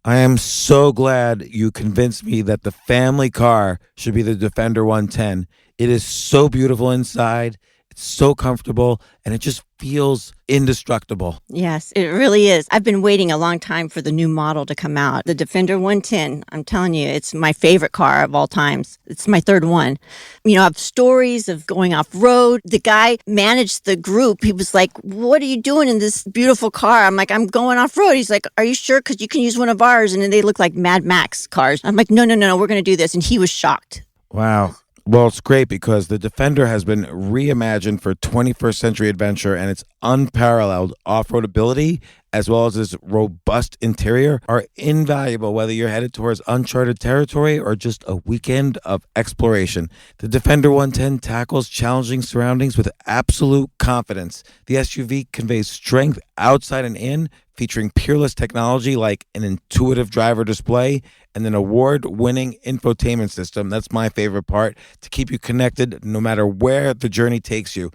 I am so glad you convinced me that the family car should be the Defender 110. It is so beautiful inside, it's so comfortable, and it just feels indestructible. Yes, it really is. I've been waiting a long time for the new model to come out. The Defender 110, I'm telling you, it's my favorite car of all times. It's my third one. You know, I have stories of going off road. The guy managed the group. He was like, "What are you doing in this beautiful car?" I'm like, "I'm going off road." He's like, "Are you sure? Because you can use one of ours." And then they look like Mad Max cars. I'm like, no, we're going to do this. And he was shocked. Wow. Well, it's great because the Defender has been reimagined for 21st century adventure, and its unparalleled off-road ability as well as its robust interior are invaluable whether you're headed towards uncharted territory or just a weekend of exploration. The Defender 110 tackles challenging surroundings with absolute confidence. The SUV conveys strength outside and in, featuring peerless technology like an intuitive driver display and an award-winning infotainment system. That's my favorite part, to keep you connected no matter where the journey takes you.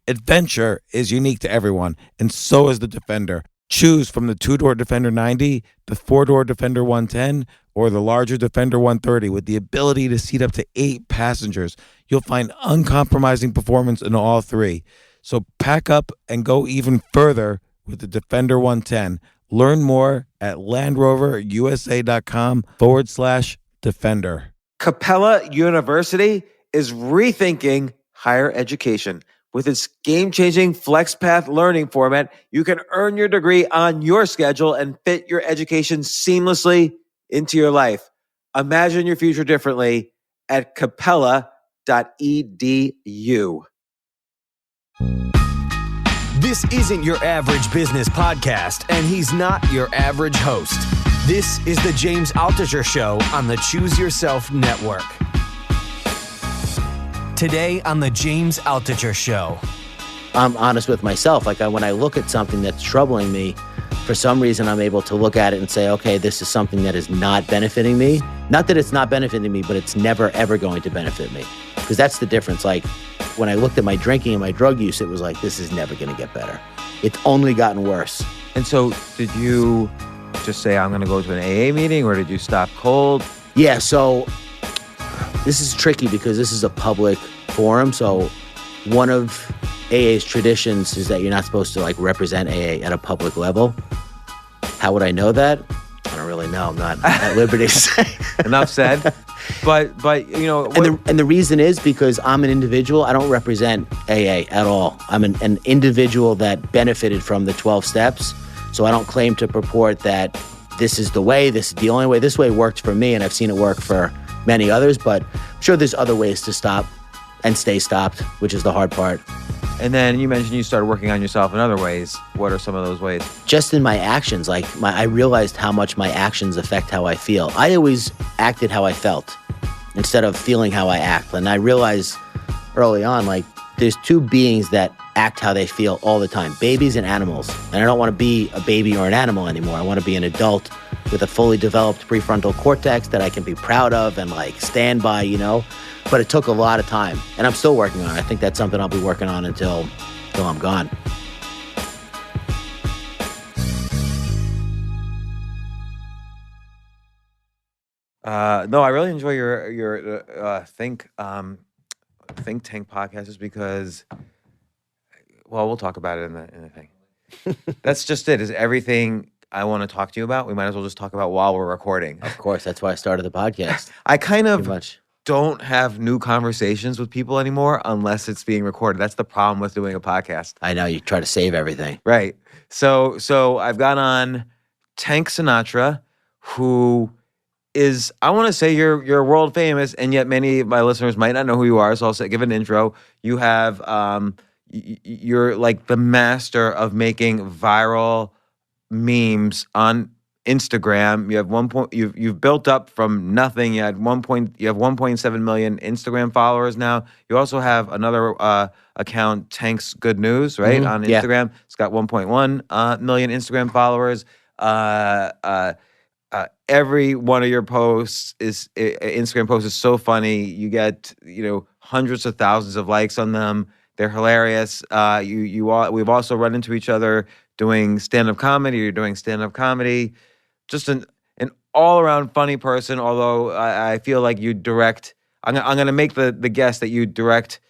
Adventure is unique to everyone, and so is the Defender. Choose from the two-door Defender 90, the four-door Defender 110, or the larger Defender 130 with the ability to seat up to 8 passengers. You'll find uncompromising performance in all three. So pack up and go even further with the Defender 110. Learn more at LandRoverUSA.com/Defender. Capella University is rethinking higher education. With its game-changing FlexPath learning format, you can earn your degree on your schedule and fit your education seamlessly into your life. Imagine your future differently at capella.edu. This isn't your average business podcast, and he's not your average host. This is the James Altucher Show on the Choose Yourself Network. Today on the James Altucher Show. I'm honest with myself. Like when I look at something that's troubling me, for some reason I'm able to look at it and say, okay, this is something that is not benefiting me. Not that it's not benefiting me, but it's never, ever going to benefit me. Because that's the difference. Like when I looked at my drinking and my drug use, it was like, this is never going to get better. It's only gotten worse. And so did you just say, I'm going to go to an AA meeting, or did you stop cold? Yeah, so this is tricky because this is a public forum. So one of AA's traditions is that you're not supposed to like represent AA at a public level. How would I know that? I don't really know. I'm not at liberty to say. Enough said. But you know, and the reason is because I'm an individual. I don't represent AA at all. I'm an individual that benefited from the 12 steps. So I don't claim to purport that this is the way, this is the only way. This way worked for me, and I've seen it work for many others, but I'm sure there's other ways to stop and stay stopped, which is the hard part. And then you mentioned you started working on yourself in other ways. What are some of those ways? Just in my actions. I realized how much my actions affect how I feel. I always acted how I felt instead of feeling how I act. And I realized early on, like, there's two beings that act how they feel all the time, babies and animals. And I don't want to be a baby or an animal anymore. I want to be an adult with a fully developed prefrontal cortex that I can be proud of and like stand by, you know. But it took a lot of time, and I'm still working on it. I think that's something I'll be working on until I'm gone. No, I really enjoy your think tank podcasts because, well, we'll talk about it in the thing. That's just it. Is everything I want to talk to you about, we might as well just talk about while we're recording. Of course, that's why I started the podcast. I kind of Pretty much don't have new conversations with people anymore unless it's being recorded. That's the problem with doing a podcast. I know, you try to save everything. Right. So I've got on Tank Sinatra, who is, I want to say you're world famous, and yet many of my listeners might not know who you are. So I'll give an intro. You have you're like the master of making viral memes on Instagram. You have you've built up from nothing. You have 1.7 million Instagram followers now. You also have another account, Tank's Good News, right? On Instagram. Yeah. It's got 1.1 million Instagram followers. Every one of your posts Instagram posts is so funny. You get, hundreds of thousands of likes on them. They're hilarious. We've also run into each other doing stand-up comedy. You're doing stand-up comedy. Just an an all-around funny person, although I feel like you direct, I'm going to make the guess that you direct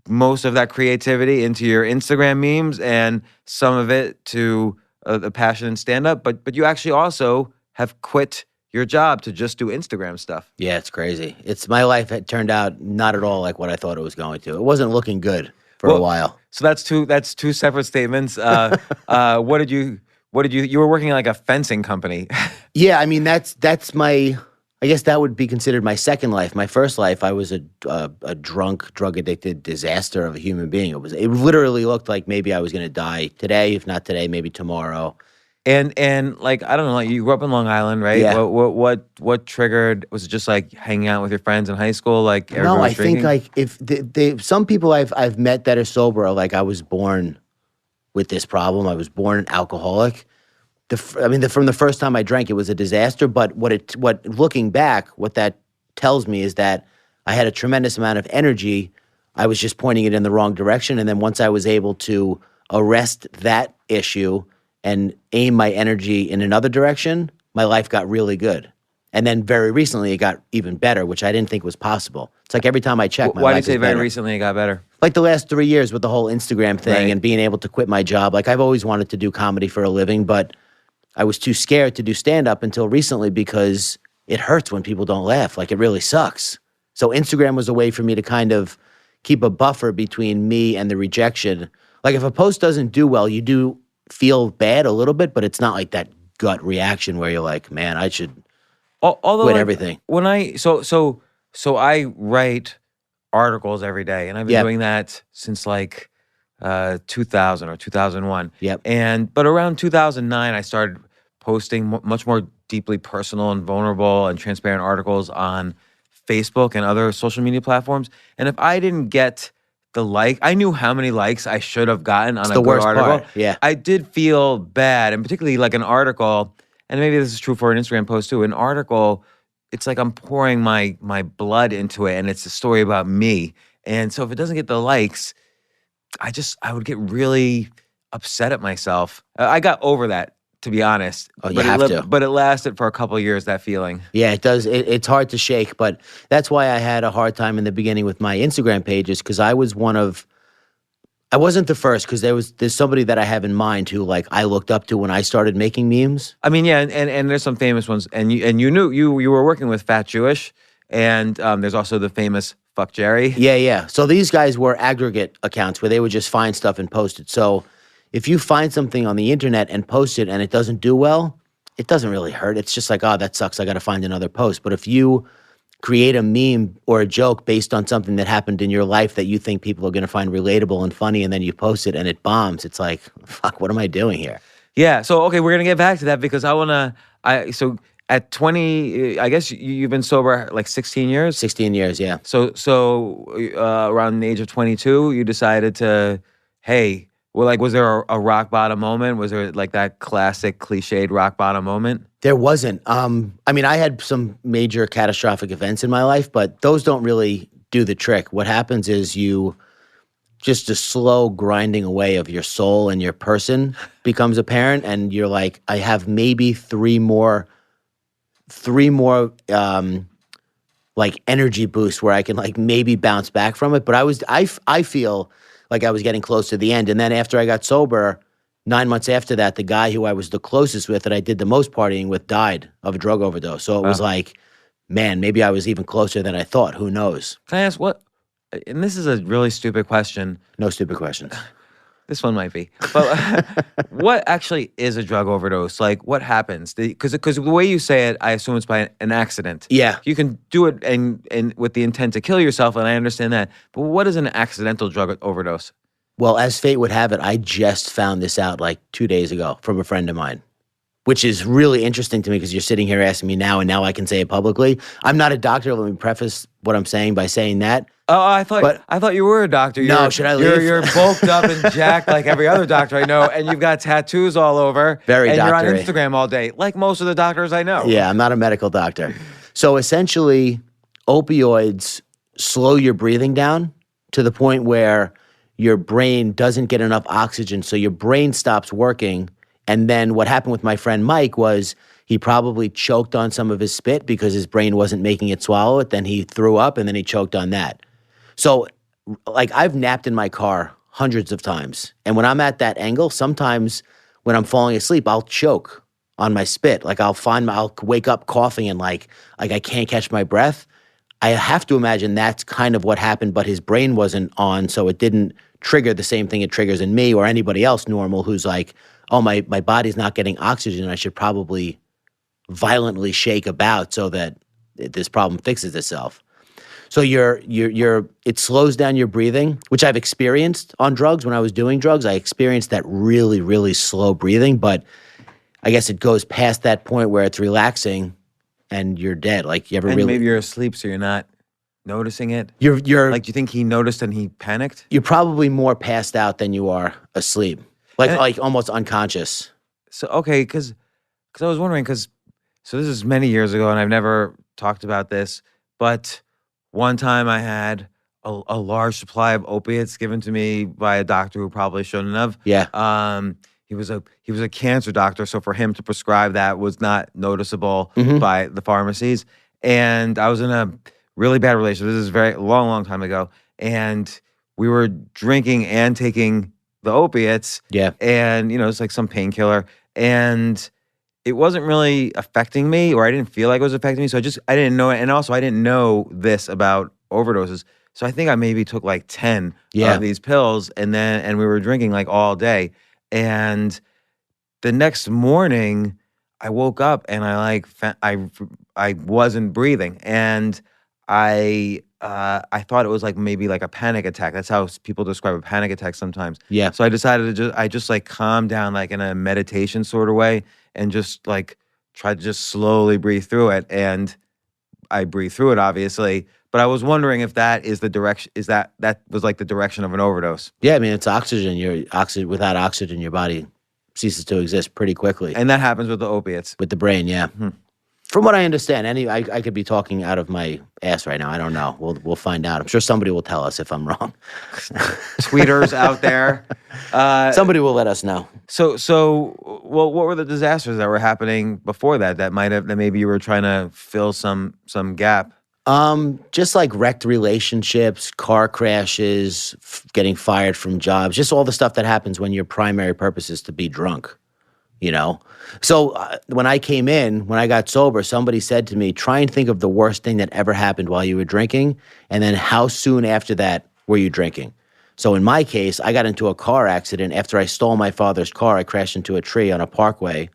most of that creativity into your Instagram memes and some of it to the passion in stand-up, but you actually also have quit your job to just do Instagram stuff. Yeah, it's crazy. My life had turned out not at all like what I thought it was going to. It wasn't looking good for a while. So that's two separate statements. What did you were working at like a fencing company? Yeah, I mean that's my. I guess that would be considered my second life. My first life, I was a drunk, drug addicted disaster of a human being. It literally looked like maybe I was going to die today, if not today, maybe tomorrow. And like, I don't know, like you grew up in Long Island, right? Yeah. What triggered? Was it just like hanging out with your friends in high school? Like everyone No, was I drinking? think like if some people I've met that are sober are like, I was born with this problem. I was born an alcoholic. From the first time I drank, it was a disaster. But looking back, what that tells me is that I had a tremendous amount of energy. I was just pointing it in the wrong direction. And then once I was able to arrest that issue and aim my energy in another direction, my life got really good. And then very recently, it got even better, which I didn't think was possible. It's like every time I check, my Why do you life say is very better. recently it got better? Like the last 3 years with the whole Instagram thing Right. and being able to quit my job. Like I've always wanted to do comedy for a living, but I was too scared to do stand-up until recently because it hurts when people don't laugh. Like it really sucks. So Instagram was a way for me to kind of keep a buffer between me and the rejection. Like if a post doesn't do well, you do feel bad a little bit, but it's not like that gut reaction where you're like, man, I should Although quit like, everything. When so I write articles every day, and I've been Yep. doing that since like 2000 or 2001. Yep. But around 2009, I started posting much more deeply personal and vulnerable and transparent articles on Facebook and other social media platforms. And if I didn't get I knew how many likes I should have gotten on It's a the good worst article. part, yeah. I did feel bad, and particularly like an article, and maybe this is true for an Instagram post too. An article, it's like I'm pouring my blood into it, and it's a story about me. And so if it doesn't get the likes, I would get really upset at myself. I got over that, to be honest. Oh, you have to. But it lasted for a couple of years, that feeling. Yeah, it does. It's hard to shake, but that's why I had a hard time in the beginning with my Instagram pages because I wasn't the first because there's somebody that I have in mind who like I looked up to when I started making memes. I mean, yeah, and there's some famous ones, and you knew you were working with Fat Jewish, and there's also the famous Fuck Jerry. Yeah. So these guys were aggregate accounts where they would just find stuff and post it. So if you find something on the internet and post it and it doesn't do well, it doesn't really hurt. It's just like, oh, that sucks. I got to find another post. But if you create a meme or a joke based on something that happened in your life that you think people are going to find relatable and funny, and then you post it and it bombs, it's like, fuck, what am I doing here? Yeah. So okay, we're gonna get back to that because so at 20, I guess you've been sober like 16 years. 16 years, yeah. So around the age of 22, you decided to, hey, well, like, was there a rock bottom moment? Was there like that classic cliched rock bottom moment? There wasn't. I mean, I had some major catastrophic events in my life, but those don't really do the trick. What happens is just a slow grinding away of your soul and your person becomes apparent, and you're like, I have maybe three more like energy boosts where I can like maybe bounce back from it. But I feel like I was getting close to the end. And then after I got sober, 9 months after that, the guy who I was the closest with that I did the most partying with died of a drug overdose. So it was like, man, maybe I was even closer than I thought. Who knows? Can I ask what? And this is a really stupid question. No stupid questions. This one might be. But what actually is a drug overdose? Like, what happens? Because the way you say it, I assume it's by an accident. Yeah. You can do it and with the intent to kill yourself, and I understand that. But what is an accidental drug overdose? Well, as fate would have it, I just found this out like 2 days ago from a friend of mine, which is really interesting to me because you're sitting here asking me now, and now I can say it publicly. I'm not a doctor. Let me preface what I'm saying by saying that. Oh, I thought you were a doctor. Should I leave? You're bulked up and jacked like every other doctor I know, and you've got tattoos all over. Very and doctor-y. you're on Instagram all day, like most of the doctors I know. Yeah, I'm not a medical doctor. So essentially, opioids slow your breathing down to the point where your brain doesn't get enough oxygen, so your brain stops working. And then what happened with my friend Mike was He probably choked on some of his spit because his brain wasn't making it swallow it. Then he threw up and then he choked on that. So, like, I've napped in my car hundreds of times. And when I'm at that angle, sometimes when I'm falling asleep, I'll choke on my spit. Like, I'll wake up coughing and like I can't catch my breath. I have to imagine that's kind of what happened, but his brain wasn't on, so it didn't trigger the same thing it triggers in me or anybody else normal who's like, oh, my body's not getting oxygen. I should probably violently shake about so that this problem fixes itself. So it slows down your breathing, which I've experienced on drugs. When I was doing drugs, I experienced that really, really slow breathing, but I guess it goes past that point where it's relaxing and you're dead. Like, you ever And really... maybe you're asleep, so you're not noticing it. You're Like, do you think he noticed and he panicked? You're probably more passed out than you are asleep. Like almost unconscious. So, okay, because I was wondering, so this is many years ago, and I've never talked about this, but one time I had a large supply of opiates given to me by a doctor who probably shouldn't have. Yeah. He was a cancer doctor, so for him to prescribe that was not noticeable by the pharmacies. And I was in a really bad relationship. This is a very long time ago, and we were drinking and taking the opiates. Yeah. And it's like some painkiller, and it wasn't really affecting me, or I didn't feel like it was affecting me. So I didn't know it, and also I didn't know this about overdoses. So I think I maybe took like 10 of these pills, and we were drinking like all day. And the next morning, I woke up and I wasn't breathing, and I thought it was like maybe like a panic attack. That's how people describe a panic attack sometimes. Yeah. So I decided to just like calm down, like in a meditation sort of way, and just like try to just slowly breathe through it. And I breathe through it, obviously. But I was wondering if that is the direction. Is that was like the direction of an overdose? Yeah, I mean, it's oxygen. Without oxygen, your body ceases to exist pretty quickly. And that happens with the opiates. With the brain, yeah. From what I understand, I could be talking out of my ass right now. I don't know. We'll find out. I'm sure somebody will tell us if I'm wrong. Tweeters out there. Somebody will let us know. Well, what were the disasters that were happening before that that maybe you were trying to fill some gap? Just like wrecked relationships, car crashes, getting fired from jobs, just all the stuff that happens when your primary purpose is to be drunk, So when I got sober, somebody said to me, try and think of the worst thing that ever happened while you were drinking, and then how soon after that were you drinking? So in my case, I got into a car accident. After I stole my father's car, I crashed into a tree on a parkway.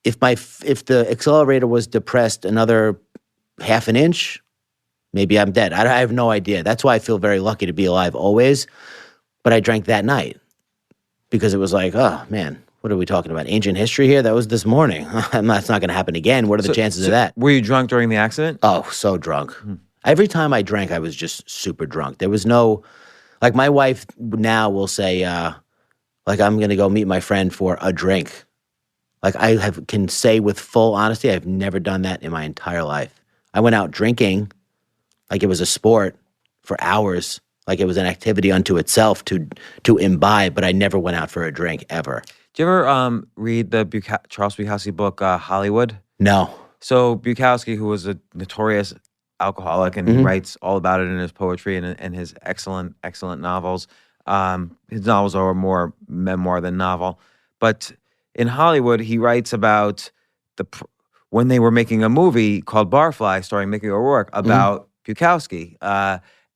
If the accelerator was depressed another half an inch, maybe I'm dead. I have no idea. That's why I feel very lucky to be alive always. But I drank that night because it was like, oh, man, what are we talking about? Ancient history here? That was this morning. That's not going to happen again. What are the chances of that? Were you drunk during the accident? Oh, so drunk. Every time I drank, I was just super drunk. There was no, like, my wife now will say, like, I'm going to go meet my friend for a drink. Like, can say with full honesty, I've never done that in my entire life. I went out drinking like it was a sport for hours, like it was an activity unto itself to imbibe, but I never went out for a drink ever. Did you ever read the Charles Bukowski book, Hollywood? No. So Bukowski, who was a notorious alcoholic, and he writes all about it in his poetry and his excellent novels. His novels are more memoir than novel. But in Hollywood, he writes about when they were making a movie called Barfly, starring Mickey O'Rourke, about Bukowski.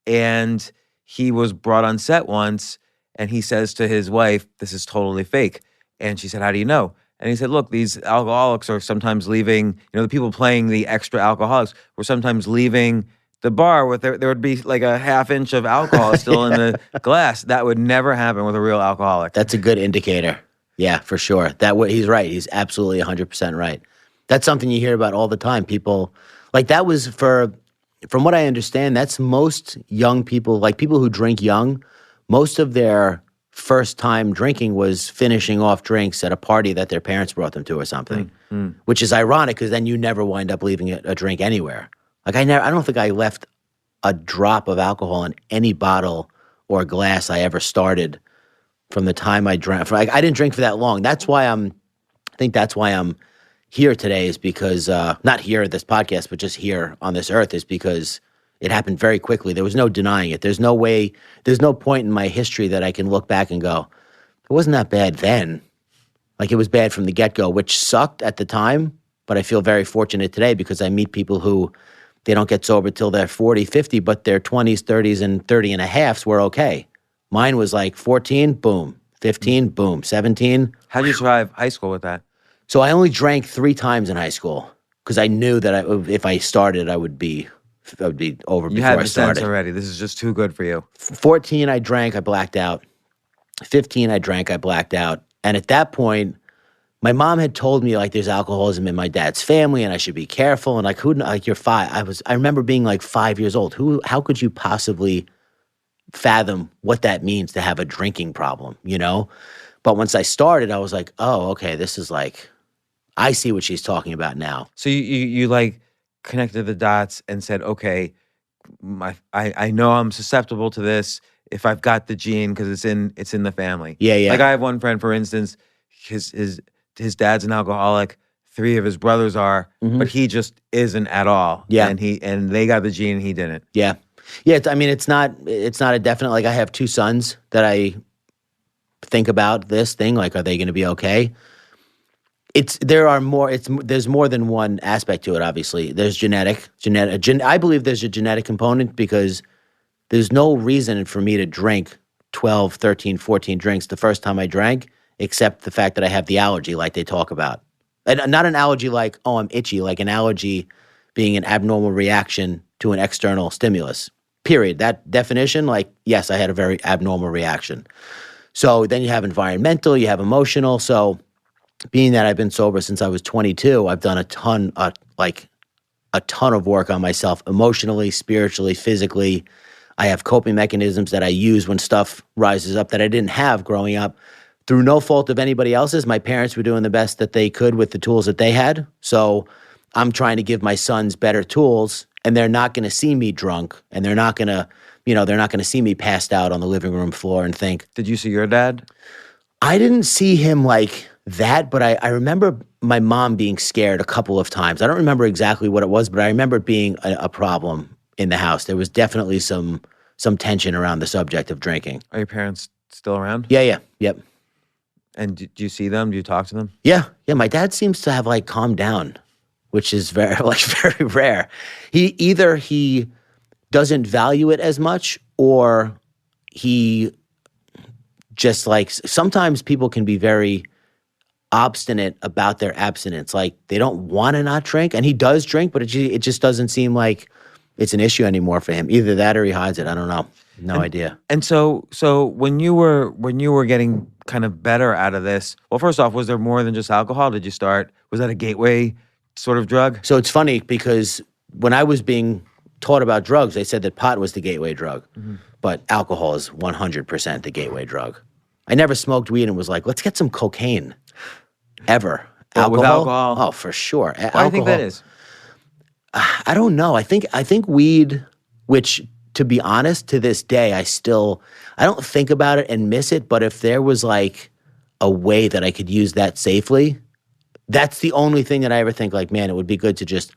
And he was brought on set once, and he says to his wife, "This is totally fake." And she said, "How do you know?" And he said, "Look, these alcoholics are sometimes leaving, the people playing the extra alcoholics were sometimes leaving the bar with there would be like a half inch of alcohol still in the glass. That would never happen with a real alcoholic." That's a good indicator. Yeah, for sure. He's right. He's absolutely 100% right. That's something you hear about all the time. People, like, that was from what I understand, that's most young people, like people who drink young, most of their first time drinking was finishing off drinks at a party that their parents brought them to or something, which is ironic because then you never wind up leaving a drink anywhere. Like I don't think I left a drop of alcohol in any bottle or glass I ever started from the time I drank. I didn't drink for that long. I think that's why I'm here today is because, not here at this podcast, but just here on this earth, is because it happened very quickly. There was no denying it. There's no point in my history that I can look back and go, it wasn't that bad then. Like, it was bad from the get-go, which sucked at the time, but I feel very fortunate today because I meet people who, they don't get sober till they're 40, 50, but their 20s, 30s, and 30 and a halfs were okay. Mine was like 14, boom. 15, boom. 17. How'd you survive high school with that? So I only drank 3 times in high school because I knew that if I started, I would be over You before had I the sense started. already. This is just too good for you. 14, I drank, I blacked out. 15, I drank, I blacked out. And at that point, my mom had told me, like, there's alcoholism in my dad's family and I should be careful. And like, you're 5. I remember being like 5 years old. How could you possibly fathom what that means to have a drinking problem, you know? But once I started, I was like, oh, okay, this is like, I see what she's talking about now. So you like connected the dots and said, okay, I know I'm susceptible to this if I've got the gene because it's in the family. Yeah. Like, I have one friend, for instance, his dad's an alcoholic. 3 of his brothers are, but he just isn't at all. Yeah. And they got the gene and he didn't. Yeah. I mean, it's not a definite, like, I have 2 sons that I think about this thing, like, are they going to be okay? There's more than one aspect to it, obviously. There's genetic. I believe there's a genetic component because there's no reason for me to drink 12, 13, 14 drinks the first time I drank, except the fact that I have the allergy like they talk about. And not an allergy like, oh, I'm itchy, like an allergy being an abnormal reaction to an external stimulus. Period. That definition, like, yes, I had a very abnormal reaction. So then you have environmental, you have emotional. So being that I've been sober since I was 22, I've done a ton of work on myself emotionally, spiritually, physically. I have coping mechanisms that I use when stuff rises up that I didn't have growing up. Through no fault of anybody else's, my parents were doing the best that they could with the tools that they had. So I'm trying to give my sons better tools, and they're not going to see me drunk, and they're not going to see me passed out on the living room floor and think. Did you see your dad? I didn't see him like that, but I remember my mom being scared a couple of times. I don't remember exactly what it was, but I remember it being a problem in the house. There was definitely some tension around the subject of drinking. Are your parents still around? Yeah. Yep. And do you see them? Do you talk to them? Yeah. My dad seems to have like calmed down, which is very rare. He doesn't value it as much, or he just like, sometimes people can be very obstinate about their abstinence. Like, they don't want to not drink, and he does drink, but it just doesn't seem like it's an issue anymore for him. Either that or he hides it. I don't know. No idea. And so when you were getting kind of better out of this, well, first off, was there more than just alcohol? Was that a gateway sort of drug? So it's funny because when I was being taught about drugs, they said that pot was the gateway drug, but alcohol is 100% the gateway drug. I never smoked weed and was like, let's get some cocaine. Ever. With alcohol? Oh, for sure. Why do you think that is? I don't know. I think weed, which, to be honest, to this day, I don't think about it and miss it, but if there was like a way that I could use that safely, that's the only thing that I ever think, like, man, it would be good to just,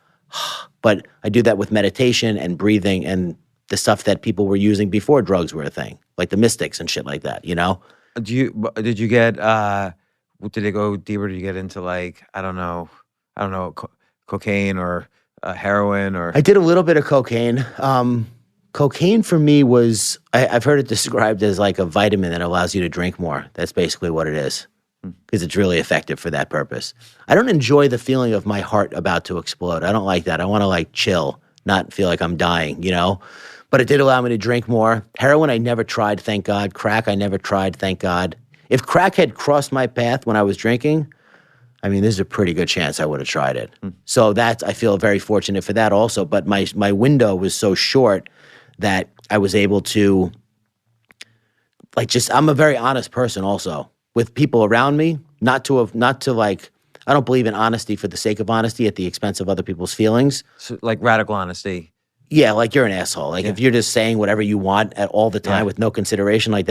but I do that with meditation and breathing and the stuff that people were using before drugs were a thing, like the mystics and shit like that, you know? Did you get, did it go deeper? Did you get into, like, I don't know, cocaine or heroin or? I did a little bit of cocaine. Cocaine for me was, I've heard it described as like a vitamin that allows you to drink more. That's basically what it is, because it's really effective for that purpose. I don't enjoy the feeling of my heart about to explode. I don't like that. I want to like chill, not feel like I'm dying, you know? But it did allow me to drink more. Heroin, I never tried, thank God. Crack, I never tried, thank God. If crack had crossed my path when I was drinking, I mean, there's a pretty good chance I would have tried it. So I feel very fortunate for that also. But my window was so short that I was able to, like, I'm a very honest person also with people around me, not to like, I don't believe in honesty for the sake of honesty at the expense of other people's feelings. So, like, radical honesty. Yeah, like, you're an asshole. Like, if you're just saying whatever you want at all the time with no consideration, like,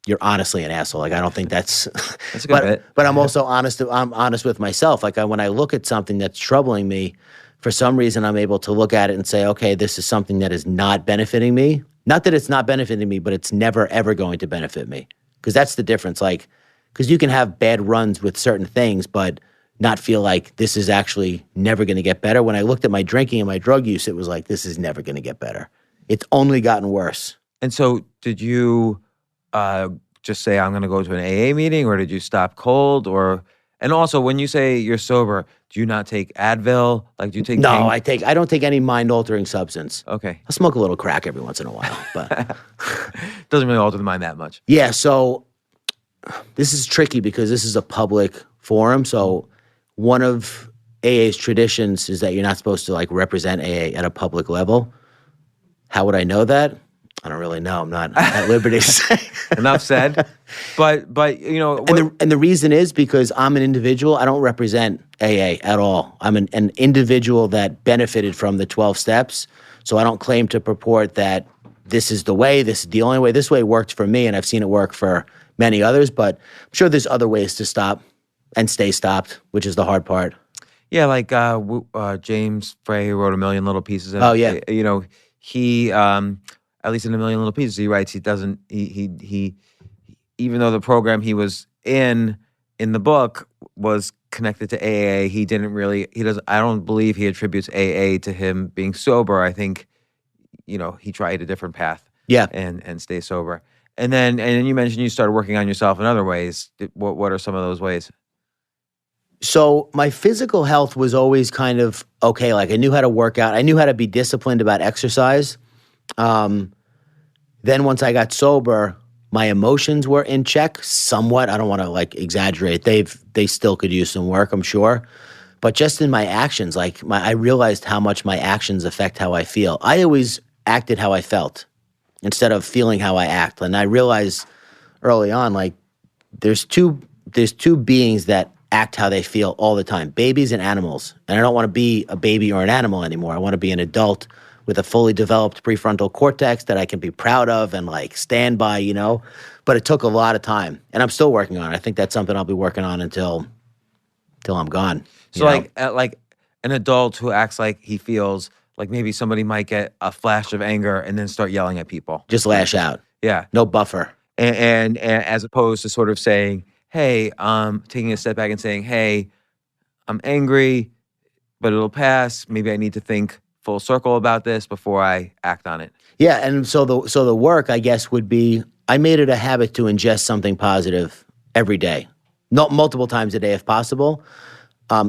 you're honestly an asshole. Like, I don't think that's That's a good bit. but I'm also honest. I'm honest with myself. Like, when I look at something that's troubling me, for some reason, I'm able to look at it and say, okay, this is something that is not benefiting me. Not that it's not benefiting me, but it's never, ever going to benefit me. Because that's the difference. Like, because you can have bad runs with certain things, but not feel like this is actually never going to get better. When I looked at my drinking and my drug use, it was like, this is never going to get better. It's only gotten worse. And so, did you just say, I'm going to go to an AA meeting, or did you stop cold? And also, when you say you're sober, do you not take Advil? Like, do you take No, pain? I don't take any mind-altering substance. Okay. I smoke a little crack every once in a while, but Doesn't really alter the mind that much. yeah. So this is tricky because this is a public forum. So one of AA's traditions is that you're not supposed to like represent AA at a public level. How would I know that? I don't really know. I'm not at liberty to say. Enough said. But you know, And the reason is because I'm an individual. I don't represent AA at all. I'm an individual that benefited from the 12 steps. So I don't claim to purport that this is the way, this is the only way. This way worked for me, and I've seen it work for many others. But I'm sure there's other ways to stop and stay stopped, which is the hard part. yeah, like James Frey, who wrote A Million Little Pieces. Oh, yeah. You know, he at least in A Million Little Pieces, he writes he even though the program he was in the book was connected to AA, he doesn't. I don't believe he attributes AA to him being sober. I think, you know, he tried a different path. Yeah. And stay sober. And then you mentioned you started working on yourself in other ways. What are some of those ways? So my physical health was always kind of okay. Like, I knew how to work out. I knew how to be disciplined about exercise. Then once I got sober, my emotions were in check somewhat. I don't want to like exaggerate. They still could use some work, I'm sure. But just in my actions, like I realized how much my actions affect how I feel. I always acted how I felt instead of feeling how I act. And I realized early on, like, there's two beings that act how they feel all the time, babies and animals. And I don't want to be a baby or an animal anymore. I want to be an adult with a fully developed prefrontal cortex that I can be proud of and like stand by, you know. But it took a lot of time, and I'm still working on it. I think that's something I'll be working on until I'm gone. So like an adult who acts like he feels like maybe somebody might get a flash of anger and then start yelling at people. Just lash out. Yeah. No buffer. And as opposed to sort of saying, hey, taking a step back and saying, hey, I'm angry, but it'll pass. Maybe I need to think full circle about this before I act on it. Yeah, and so the work, I guess, would be I made it a habit to ingest something positive every day, not multiple times a day if possible.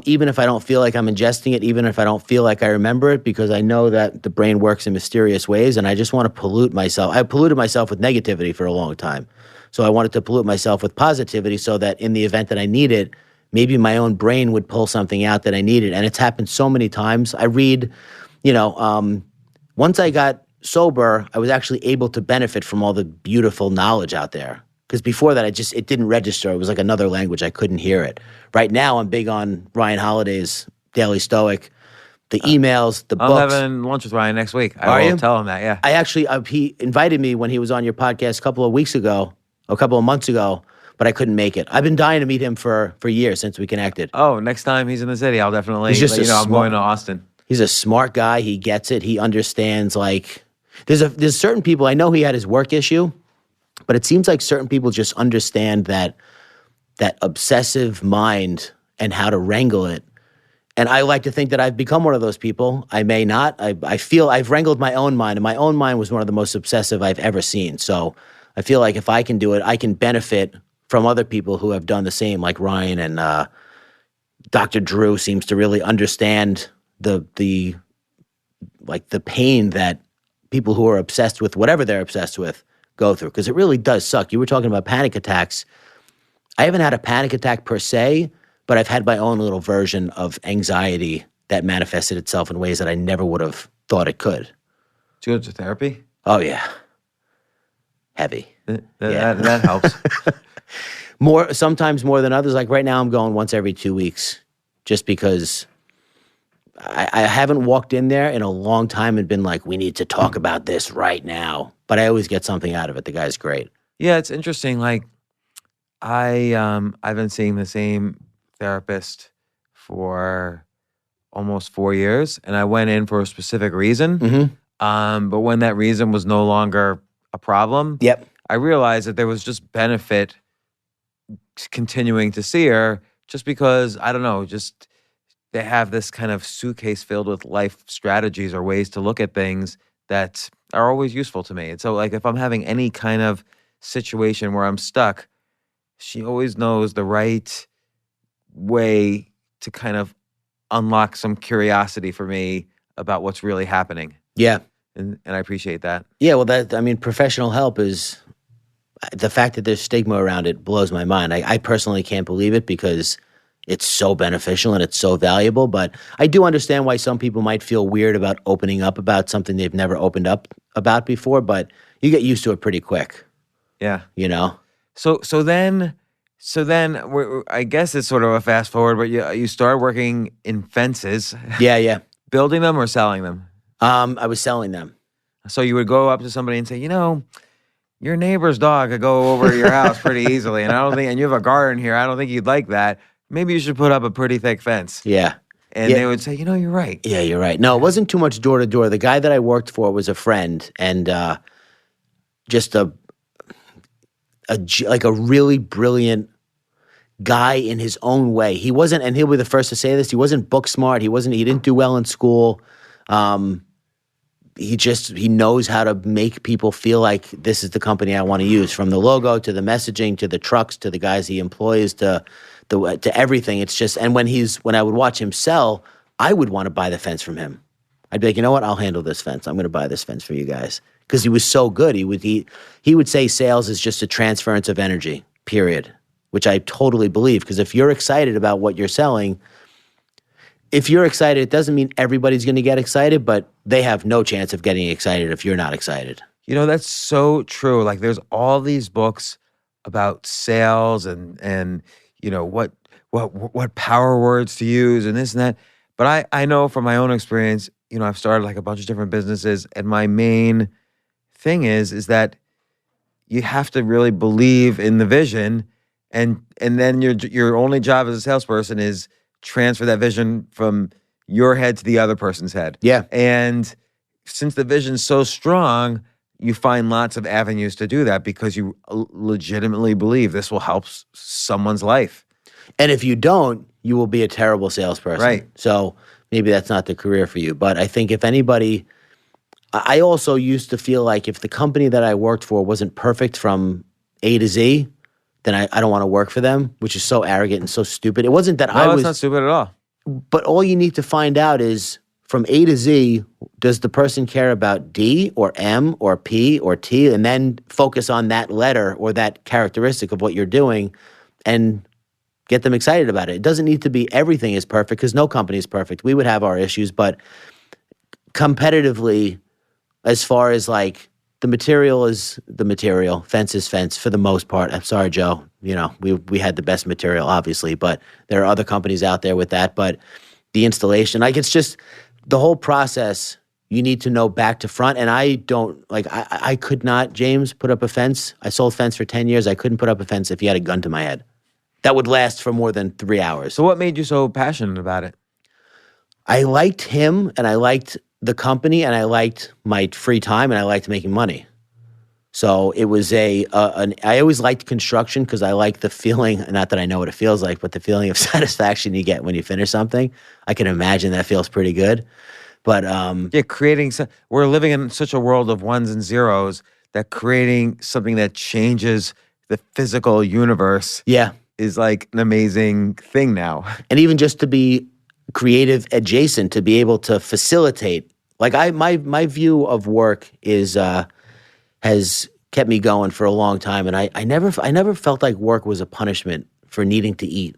Even if I don't feel like I'm ingesting it, even if I don't feel like I remember it, because I know that the brain works in mysterious ways, and I just want to pollute myself. I polluted myself with negativity for a long time. So I wanted to pollute myself with positivity so that in the event that I need it, maybe my own brain would pull something out that I needed. And it's happened so many times. I read, once I got sober, I was actually able to benefit from all the beautiful knowledge out there. Because before that, it didn't register. It was like another language. I couldn't hear it. Right now, I'm big on Ryan Holiday's Daily Stoic, the emails, the books. I'm having lunch with Ryan next week. I will tell him that, yeah. I actually, he invited me when he was on your podcast a couple of months ago, but I couldn't make it. I've been dying to meet him for years since we connected. Oh, next time he's in the city, I'll definitely He's just let you know I'm going to Austin. He's a smart guy. He gets it. He understands, like, there's certain people, I know he had his work issue, but it seems like certain people just understand that obsessive mind and how to wrangle it. And I like to think that I've become one of those people. I may not. I feel I've wrangled my own mind, and my own mind was one of the most obsessive I've ever seen. So I feel like if I can do it, I can benefit from other people who have done the same, like Ryan and Dr. Drew seems to really understand the pain that people who are obsessed with whatever they're obsessed with go through, because it really does suck. You were talking about panic attacks. I haven't had a panic attack per se, but I've had my own little version of anxiety that manifested itself in ways that I never would have thought it could. Did you go to therapy? Oh, yeah. Heavy. That helps. Sometimes more than others. Like right now I'm going once every 2 weeks just because I haven't walked in there in a long time and been like, we need to talk about this right now. But I always get something out of it. The guy's great. Yeah, it's interesting. Like I've been seeing the same therapist for almost 4 years, and I went in for a specific reason. But when that reason was no longer a problem, Yep. I realized that there was just benefit continuing to see her, just because I don't know, just they have this kind of suitcase filled with life strategies or ways to look at things that are always useful to me. And so, like, if I'm having any kind of situation where I'm stuck, she always knows the right way to kind of unlock some curiosity for me about what's really happening. Yeah. And I appreciate that. Yeah, well, professional help is, the fact that there's stigma around it blows my mind. I personally can't believe it because it's so beneficial and it's so valuable. But I do understand why some people might feel weird about opening up about something they've never opened up about before, but you get used to it pretty quick, Yeah. you know? So then I guess it's sort of a fast forward, but you start working in fences, Yeah, yeah. building them or selling them. I was selling them. So you would go up to somebody and say, your neighbor's dog could go over to your house pretty easily, and you have a garden here. I don't think you'd like that. Maybe you should put up a pretty thick fence. Yeah. And Yeah. they would say, you're right. Yeah, you're right. No, it wasn't too much door to door. The guy that I worked for was a friend and just a really brilliant guy in his own way. He wasn't, and he'll be the first to say this, he wasn't book smart. He didn't do well in school. He knows how to make people feel like this is the company I want to use, from the logo to the messaging to the trucks to the guys he employs to everything. It's just, and when I would watch him sell, I would want to buy the fence from him. I'd be like, you know what? I'll handle this fence. I'm going to buy this fence for you guys. Because he was so good. He would say sales is just a transference of energy, period, which I totally believe. Because if you're excited about what you're selling, if you're excited, it doesn't mean everybody's going to get excited, but they have no chance of getting excited if you're not excited. That's so true. Like, there's all these books about sales and what power words to use and this and that. But I know from my own experience, I've started like a bunch of different businesses, and my main thing is that you have to really believe in the vision, and then your only job as a salesperson is transfer that vision from your head to the other person's head. Yeah. And since the vision's so strong, you find lots of avenues to do that because you legitimately believe this will help someone's life. And if you don't, you will be a terrible salesperson. Right. So maybe that's not the career for you. But I think if anybody, I also used to feel like if the company that I worked for wasn't perfect from A to Z, then I don't want to work for them, which is so arrogant and so stupid. It wasn't that No, it's not stupid at all. But all you need to find out is from A to Z, does the person care about D or M or P or T? And then focus on that letter or that characteristic of what you're doing and get them excited about it. It doesn't need to be everything is perfect because no company is perfect. We would have our issues, but competitively, as far as like the material is the material, fence is fence for the most part. I'm sorry, Joe. We had the best material, obviously, but there are other companies out there with that. But the installation, like, it's just the whole process. You need to know back to front. And I don't, like, I could not, James, put up a fence. I sold fence for 10 years. I couldn't put up a fence if you had a gun to my head. That would last for more than 3 hours. So what made you so passionate about it? I liked him, and I liked the company, and I liked my free time, and I liked making money. So it was I always liked construction because I like the feeling, not that I know what it feels like, but the feeling of satisfaction you get when you finish something. I can imagine that feels pretty good. But we're living in such a world of ones and zeros that creating something that changes the physical universe is like an amazing thing now. And even just to be creative adjacent, to be able to facilitate. Like my view of work has kept me going for a long time, and I never felt like work was a punishment for needing to eat.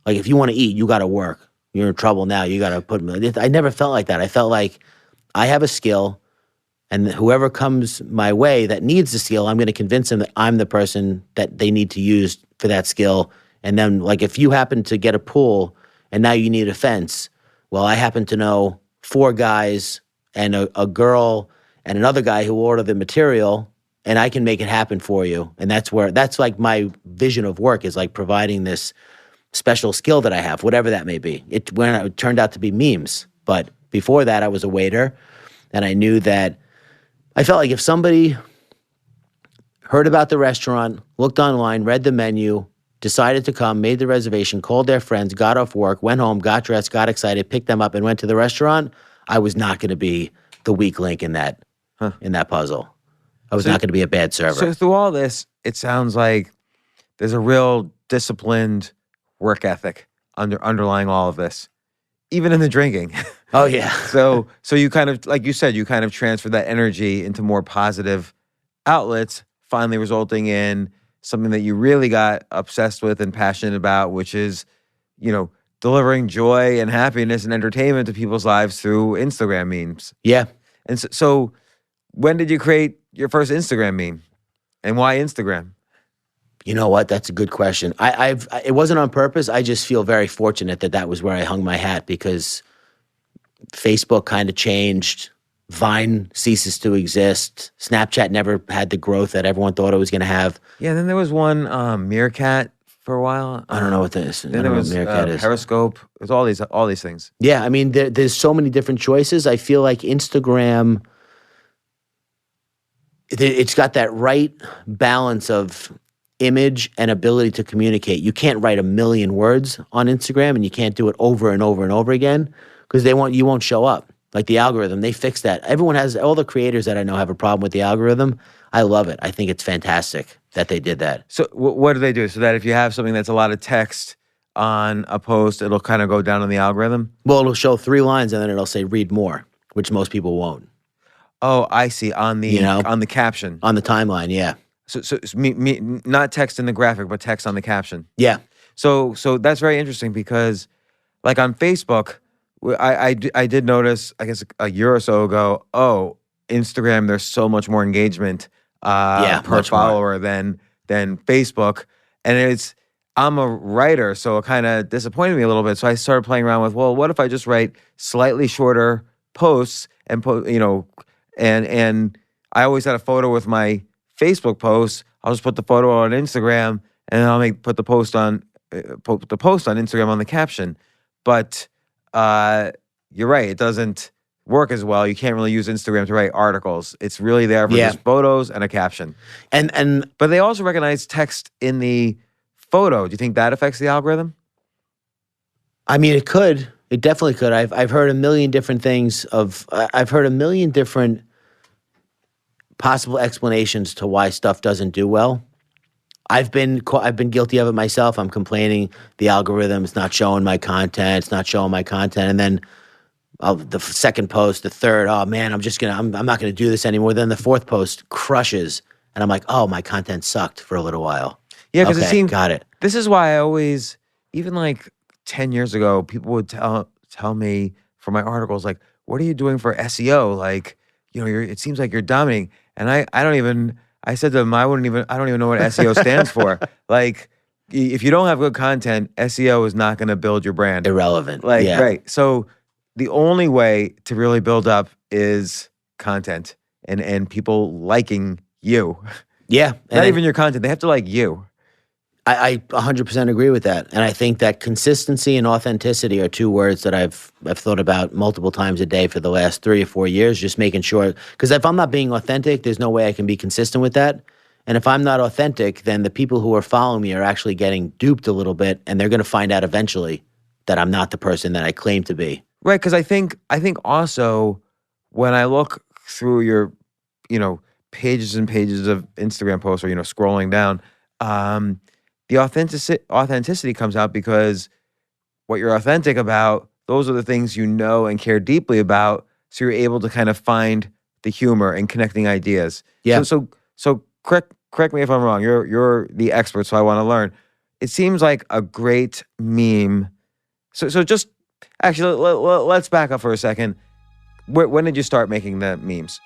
Like, if you want to eat, you got to work. You're in trouble now. You got to put. I never felt like that. I felt like I have a skill, and whoever comes my way that needs the skill, I'm going to convince them that I'm the person that they need to use for that skill. And then, like, if you happen to get a pool and now you need a fence, well, I happen to know 4 guys and a girl and another guy who order the material, and I can make it happen for you. And that's like my vision of work, is like providing this special skill that I have, whatever that may be. It turned out to be memes. But before that, I was a waiter, and I knew that I felt like if somebody heard about the restaurant, looked online, read the menu, decided to come, made the reservation, called their friends, got off work, went home, got dressed, got excited, picked them up, and went to the restaurant, I was not going to be the weak link in that puzzle. I was not going to be a bad server. So through all this, it sounds like there's a real disciplined work ethic underlying all of this, even in the drinking. Oh yeah. So you kind of, like you said, you kind of transfer that energy into more positive outlets, finally resulting in something that you really got obsessed with and passionate about, which is, delivering joy and happiness and entertainment to people's lives through Instagram memes. Yeah. And so when did you create your first Instagram meme, and why Instagram? You know what? That's a good question. It wasn't on purpose. I just feel very fortunate that was where I hung my hat, because Facebook kind of changed. Vine ceases to exist. Snapchat never had the growth that everyone thought it was going to have. Yeah, then there was one Meerkat for a while. I don't know what this. Then there was Meerkat is. Periscope. There's all these things. Yeah, I mean, there's so many different choices. I feel like Instagram, it's got that right balance of image and ability to communicate. You can't write a million words on Instagram, and you can't do it over and over and over again, because you won't show up. Like the algorithm, they fixed that. All the creators that I know have a problem with the algorithm. I love it. I think it's fantastic that they did that. So what do they do? So that if you have something that's a lot of text on a post, it'll kind of go down on the algorithm? Well, it'll show 3 lines and then it'll say read more, which most people won't. Oh, I see. On the caption. On the timeline, yeah. So not text in the graphic, but text on the caption. Yeah. So that's very interesting, because like on Facebook, I did notice, I guess a year or so ago, Instagram, there's so much more engagement per follower than Facebook. And I'm a writer, so it kind of disappointed me a little bit. So I started playing around with, well, what if I just write slightly shorter posts and and I always had a photo with my Facebook posts. I'll just put the photo on Instagram, and then I'll put the post on Instagram on the caption. But you're right, it doesn't work as well. You can't really use Instagram to write articles. It's really there for just photos and a caption. But they also recognize text in the photo. Do you think that affects the algorithm? I mean, it could. It definitely could. I've heard a million different things I've heard a million different possible explanations to why stuff doesn't do well. I've been guilty of it myself. I'm complaining the algorithm is not showing my content. It's not showing my content. And then the second post, the third, oh man, I'm not gonna do this anymore. Then the fourth post crushes, and I'm like, oh, my content sucked for a little while. Yeah, because got it. This is why I always, even like 10 years ago, people would tell me for my articles, like, what are you doing for SEO? Like, it seems like you're dominating. And I said to them, I don't even know what SEO stands for. Like, if you don't have good content, SEO is not going to build your brand. Irrelevant. Right. So the only way to really build up is content and people liking you. Yeah. Not even your content. They have to like you. I 100% agree with that. And I think that consistency and authenticity are 2 words that I've thought about multiple times a day for the last 3 or 4 years, just making sure. Because if I'm not being authentic, there's no way I can be consistent with that. And if I'm not authentic, then the people who are following me are actually getting duped a little bit, and they're going to find out eventually that I'm not the person that I claim to be. Right, because I think also when I look through your, pages and pages of Instagram posts, or, scrolling down, the authenticity comes out, because what you're authentic about, those are the things you know and care deeply about. So you're able to kind of find the humor and connecting ideas. Yeah. So correct me if I'm wrong. You're the expert, so I want to learn. It seems like a great meme. So just actually let's back up for a second. When did you start making the memes?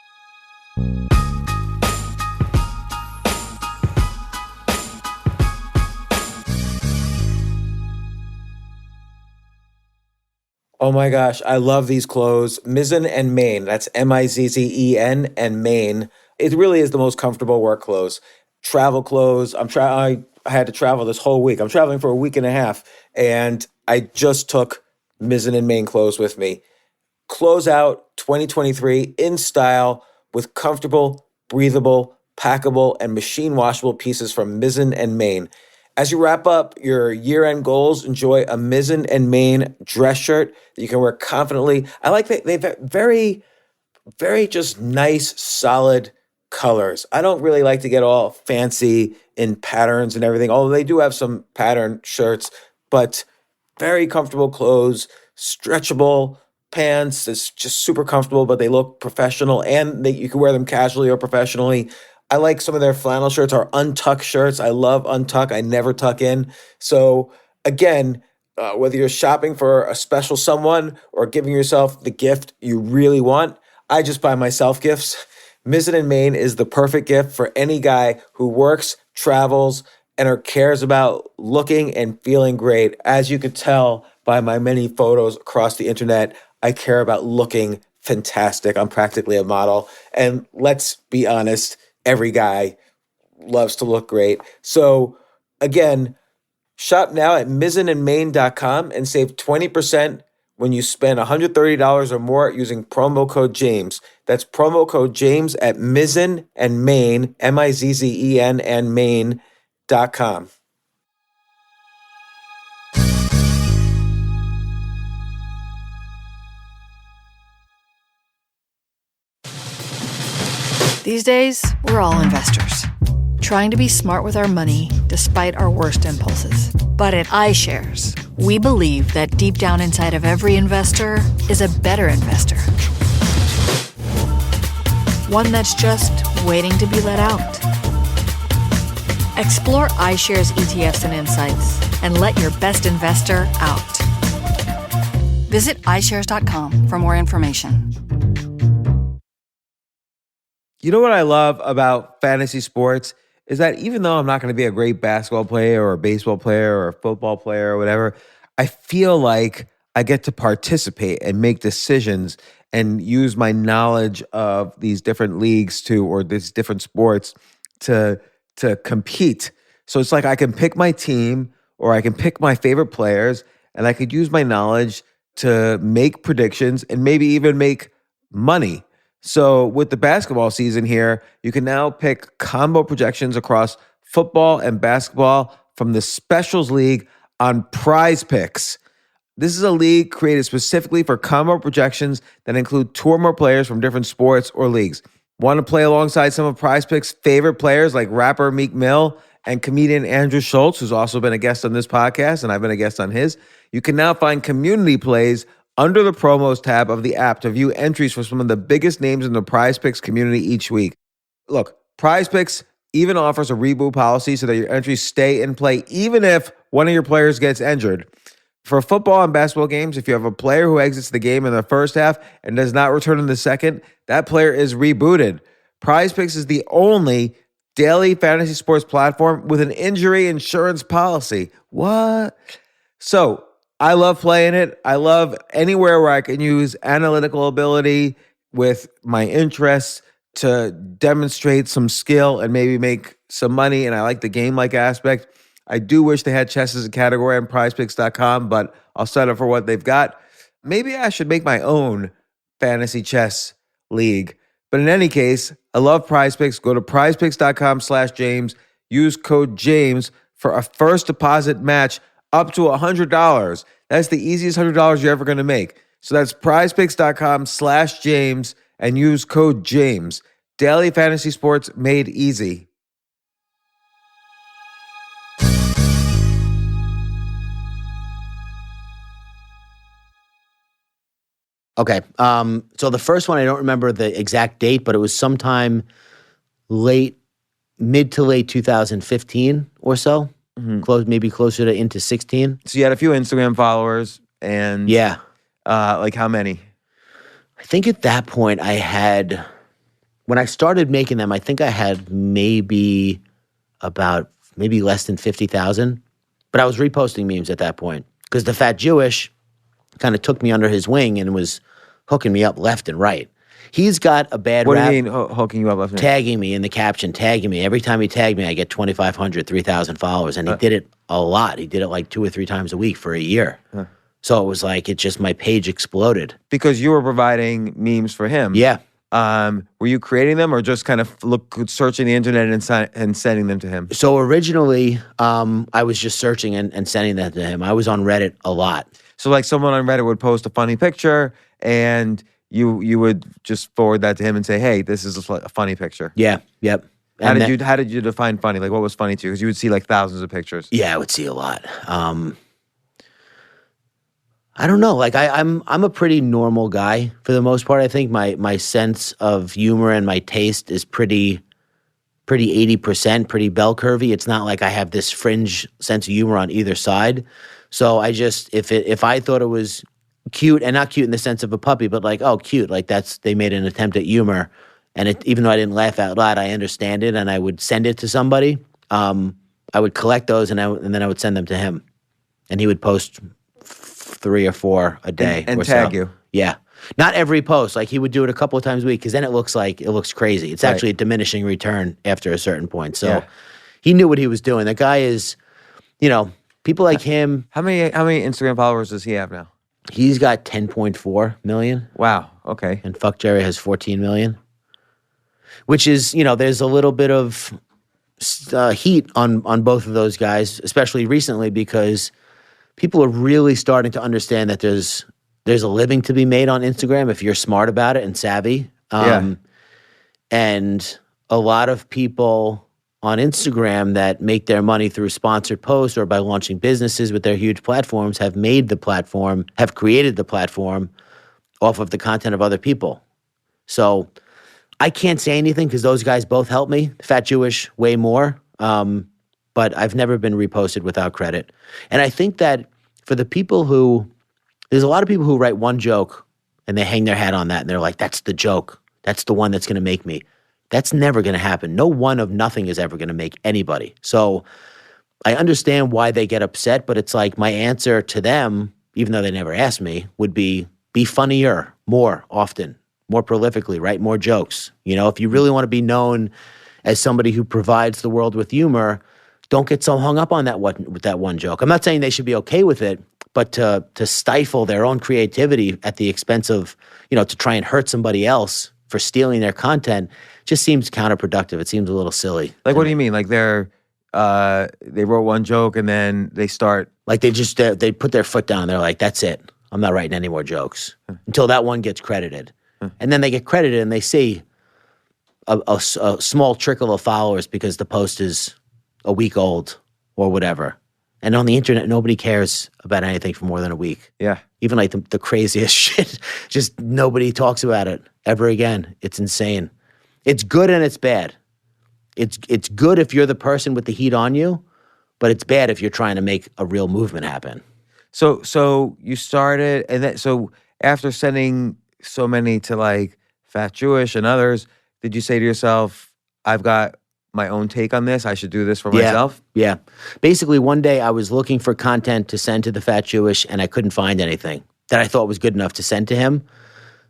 Oh my gosh, I love these clothes. Mizzen and Main, that's Mizzen and Main, It really is the most comfortable work clothes. Travel clothes. I had to travel this whole week. I'm traveling for a week and a half, and I just took Mizzen and Main clothes with me. Close out 2023 in style with comfortable, breathable, packable, and machine washable pieces from Mizzen and Main. As you wrap up your year-end goals, enjoy a Mizzen and Main dress shirt that you can wear confidently. I like that they've very just nice, solid colors. I don't really like to get all fancy in patterns and everything, although they do have some pattern shirts, but very comfortable clothes, stretchable pants. It's just super comfortable, but they look professional and you can wear them casually or professionally. I like some of their flannel shirts or untuck shirts. I love untuck. I never tuck in. So again, whether you're shopping for a special someone or giving yourself the gift you really want, I just buy myself gifts. Mizzen and Main is the perfect gift for any guy who works, travels, and or cares about looking and feeling great. As you could tell by my many photos across the internet, I care about looking fantastic. I'm practically a model. And let's be honest, every guy loves to look great. So again, shop now at mizzenandmain.com and save 20% when you spend $130 or more using promo code James. That's promo code James at Mizzen and Main, Mizzen and Main.com. These days, we're all investors, trying to be smart with our money despite our worst impulses. But at iShares, we believe that deep down inside of every investor is a better investor. One that's just waiting to be let out. Explore iShares ETFs and insights and let your best investor out. Visit iShares.com for more information. You know what I love about fantasy sports is that even though I'm not going to be a great basketball player or a baseball player or a football player or whatever, I feel like I get to participate and make decisions and use my knowledge of these different leagues or these different sports to compete. So it's like I can pick my team or I can pick my favorite players and I could use my knowledge to make predictions and maybe even make money. So with the basketball season here, you can now pick combo projections across football and basketball from the Specials League on Prize Picks. This is a league created specifically for combo projections that include two or more players from different sports or leagues. Want to play alongside some of Prize Picks' favorite players like rapper Meek Mill and comedian Andrew Schultz, who's also been a guest on this podcast, and I've been a guest on his? You can now find community plays under the promos tab of the app to view entries for some of the biggest names in the Prize Picks community each week. Look, Prize Picks even offers a reboot policy so that your entries stay in play even if one of your players gets injured. For football and basketball games, if you have a player who exits the game in the first half and does not return in the second, that player is rebooted. Prize Picks is the only daily fantasy sports platform with an injury insurance policy. What? So, I love playing it. I love anywhere where I can use analytical ability with my interests to demonstrate some skill and maybe make some money. And I like the game-like aspect. I do wish they had chess as a category on prizepicks.com, but I'll settle for what they've got. Maybe I should make my own fantasy chess league. But in any case, I love Prize Picks. Go to prizepicks.com/James. Use code James for a first deposit match up to $100. That's the easiest $100 you're ever going to make. So that's prizepicks.com/James and use code James. Daily fantasy sports made easy. Okay. So the first one, I don't remember the exact date, but it was sometime mid to late 2015 or so. Maybe closer to into 16. So you had a few Instagram followers and Yeah. like how many? I think at that point when I started making them, I think I had maybe less than 50,000. But I was reposting memes at that point because the Fat Jewish kind of took me under his wing and was hooking me up left and right. He's got a bad What do rap. you mean hooking you up? Left and right? Tagging me in the caption, tagging me. Every time he tagged me, I get 2,500, 3,000 followers. And he did it a lot. He did it like 2 or 3 times a week for a year. So it was like, my page exploded. Because you were providing memes for him. Yeah. Were you creating them or just kind of searching the internet and sending them to him? So originally, I was just searching and sending that to him. I was on Reddit a lot. So like someone on Reddit would post a funny picture and you would just forward that to him and say, hey, this is a funny picture. Yeah. Yep. How did you define funny? Like what was funny to you? Because you would see like thousands of pictures. Yeah, I would see a lot. I don't know. Like I'm a pretty normal guy for the most part. I think my sense of humor and my taste is pretty 80%, pretty bell curvy. It's not like I have this fringe sense of humor on either side. So I just if I thought it was cute, and not cute in the sense of a puppy, but like, oh, cute, like they made an attempt at humor, and even though I didn't laugh out loud, I understand it, and I would send it to somebody. I would collect those, and then I would send them to him, and he would post 3 or 4 a day and or tag so. you. Yeah. Not every post. Like he would do it a couple of times a week because then it looks crazy. It's actually a diminishing return after a certain point. So he knew what he was doing. The guy is, people like him. How many Instagram followers does he have now? He's got 10.4 million. Wow. Okay. And Fuck Jerry has 14 million. Which is, there's a little bit of heat on both of those guys, especially recently because people are really starting to understand that there's a living to be made on Instagram if you're smart about it and savvy. And a lot of people on Instagram that make their money through sponsored posts or by launching businesses with their huge platforms have created the platform off of the content of other people. So I can't say anything because those guys both help me. Fat Jewish, way more. But I've never been reposted without credit. And I think that for the people there's a lot of people who write one joke and they hang their hat on that and they're like, that's the joke. That's the one that's going to make me. That's never going to happen. No one of nothing is ever going to make anybody. So I understand why they get upset, but it's like my answer to them, even though they never asked me, would be funnier more often, more prolifically, write more jokes. If you really want to be known as somebody who provides the world with humor, don't get so hung up on that one joke. I'm not saying they should be okay with it, but to stifle their own creativity at the expense of, to try and hurt somebody else for stealing their content just seems counterproductive. It seems a little silly. Like, what do you mean? Like they wrote one joke and then they start. Like they put their foot down. They're like, that's it. I'm not writing any more jokes until that one gets credited. And then they get credited and they see a small trickle of followers because the post is a week old or whatever. And on the internet, nobody cares about anything for more than a week. Yeah. Even like the craziest shit, just nobody talks about it ever again. It's insane. It's good and it's bad. It's good if you're the person with the heat on you, but it's bad if you're trying to make a real movement happen. So you started, and then so after sending so many to like Fat Jewish and others, did you say to yourself, I've got my own take on this. I should do this for myself? Yeah. Basically, one day I was looking for content to send to the Fat Jewish, and I couldn't find anything that I thought was good enough to send to him.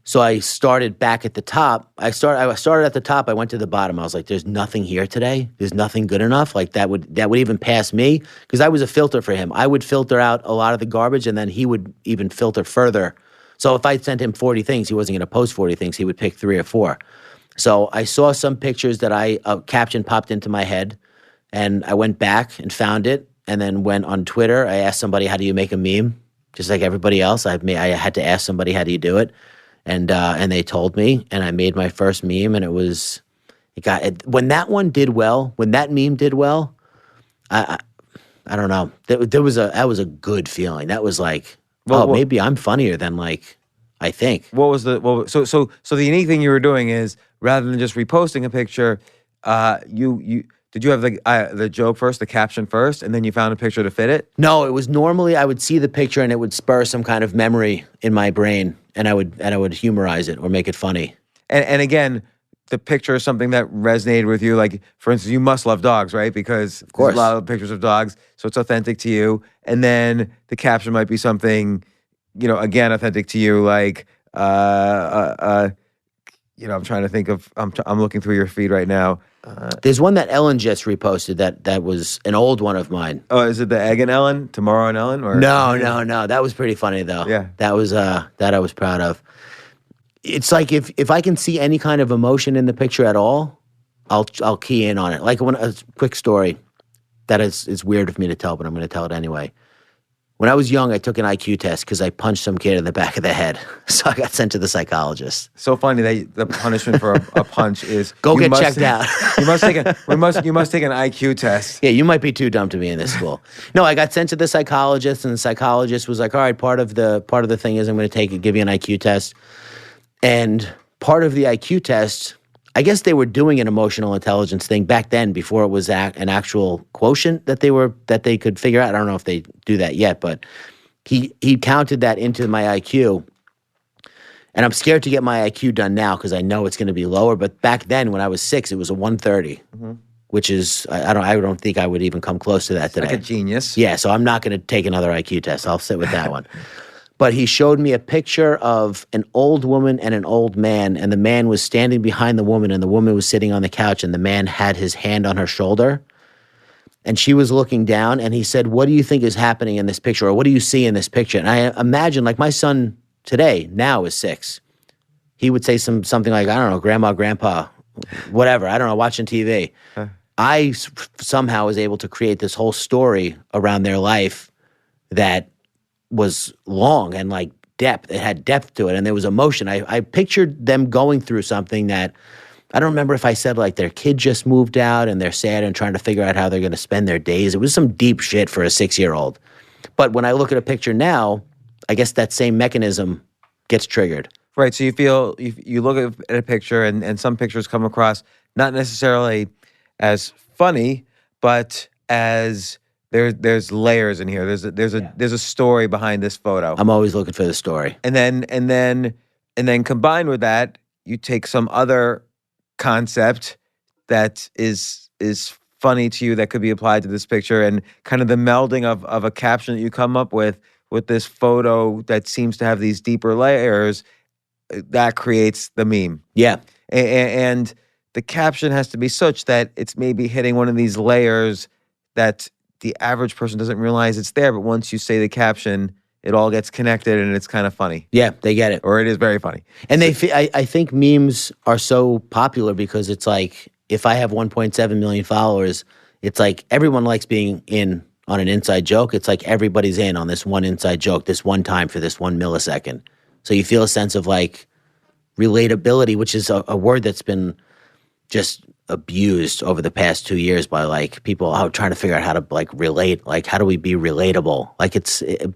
So I started back at the top. I started at the top. I went to the bottom. I was like, "There's nothing here today. There's nothing good enough. Like that would even pass me because I was a filter for him. I would filter out a lot of the garbage, and then he would even filter further. So if I sent him 40 things, he wasn't going to post 40 things. He would pick 3 or 4. So I saw some pictures that a caption popped into my head, and I went back and found it, and then went on Twitter. I asked somebody, "How do you make a meme?" Just like everybody else, I had to ask somebody, "How do you do it?" And they told me, and I made my first meme, and when that one did well, when that meme did well, I don't know, that was a good feeling. That was like, maybe I'm funnier than like I think. So the unique thing you were doing is rather than just reposting a picture, did you have the joke first, the caption first, and then you found a picture to fit it? No, it was normally I would see the picture and it would spur some kind of memory in my brain, and I would humorize it or make it funny. And again, the picture is something that resonated with you. Like, for instance, you must love dogs, right? Because of course, there's a lot of pictures of dogs, so it's authentic to you. And then the caption might be something, again, authentic to you, like I'm trying to think of. I'm looking through your feed right now. There's one that Ellen just reposted that was an old one of mine. Oh, is it the Egg and Ellen? Tomorrow and Ellen? Or No. That was pretty funny though. Yeah. That was that I was proud of. It's like if I can see any kind of emotion in the picture at all, I'll key in on it. Like a quick story that is weird of me to tell, but I'm going to tell it anyway. When I was young, I took an IQ test because I punched some kid in the back of the head. So I got sent to the psychologist. So funny that the punishment for a punch is Go get checked out. You must take an IQ test. Yeah, you might be too dumb to be in this school. No, I got sent to the psychologist, and the psychologist was like, "All right, part of the thing is I'm going to give you an IQ test." And part of the IQ test, I guess they were doing an emotional intelligence thing back then before it was an actual quotient that they could figure out. I don't know if they do that yet, but he counted that into my IQ. And I'm scared to get my IQ done now because I know it's going to be lower. But back then, when I was 6, it was a 130, which is I don't think I would even come close to that today. Like a genius. Yeah, so I'm not going to take another IQ test. I'll sit with that one. But he showed me a picture of an old woman and an old man, and the man was standing behind the woman, and the woman was sitting on the couch, and the man had his hand on her shoulder, and she was looking down, and he said, "What do you think is happening in this picture, or what do you see in this picture?" And I imagine, like my son today, now is 6. He would say something like, I don't know, grandma, grandpa, whatever, I don't know, watching TV. I somehow was able to create this whole story around their life that was long and like depth. It had depth to it, and there was emotion. I pictured them going through something that I don't remember if I said like their kid just moved out and they're sad and trying to figure out how they're going to spend their days. It was some deep shit for a 6-year-old. But when I look at a picture now, I guess that same mechanism gets triggered. Right. So you look at a picture, and some pictures come across not necessarily as funny, but as there's layers in here. There's a story behind this photo. I'm always looking for the story. And then combined with that, you take some other concept that is funny to you that could be applied to this picture, and kind of the melding of a caption that you come up with this photo that seems to have these deeper layers, that creates the meme. Yeah. And the caption has to be such that it's maybe hitting one of these layers that the average person doesn't realize it's there, but once you say the caption, it all gets connected, and it's kind of funny. Yeah, they get it. Or it is very funny. And I think memes are so popular because it's like, if I have 1.7 million followers, it's like everyone likes being in on an inside joke. It's like everybody's in on this one inside joke, this one time for this 1 millisecond. So you feel a sense of like relatability, which is a word that's been just abused over the past 2 years by like people out trying to figure out how to like relate, like how do we be relatable? Like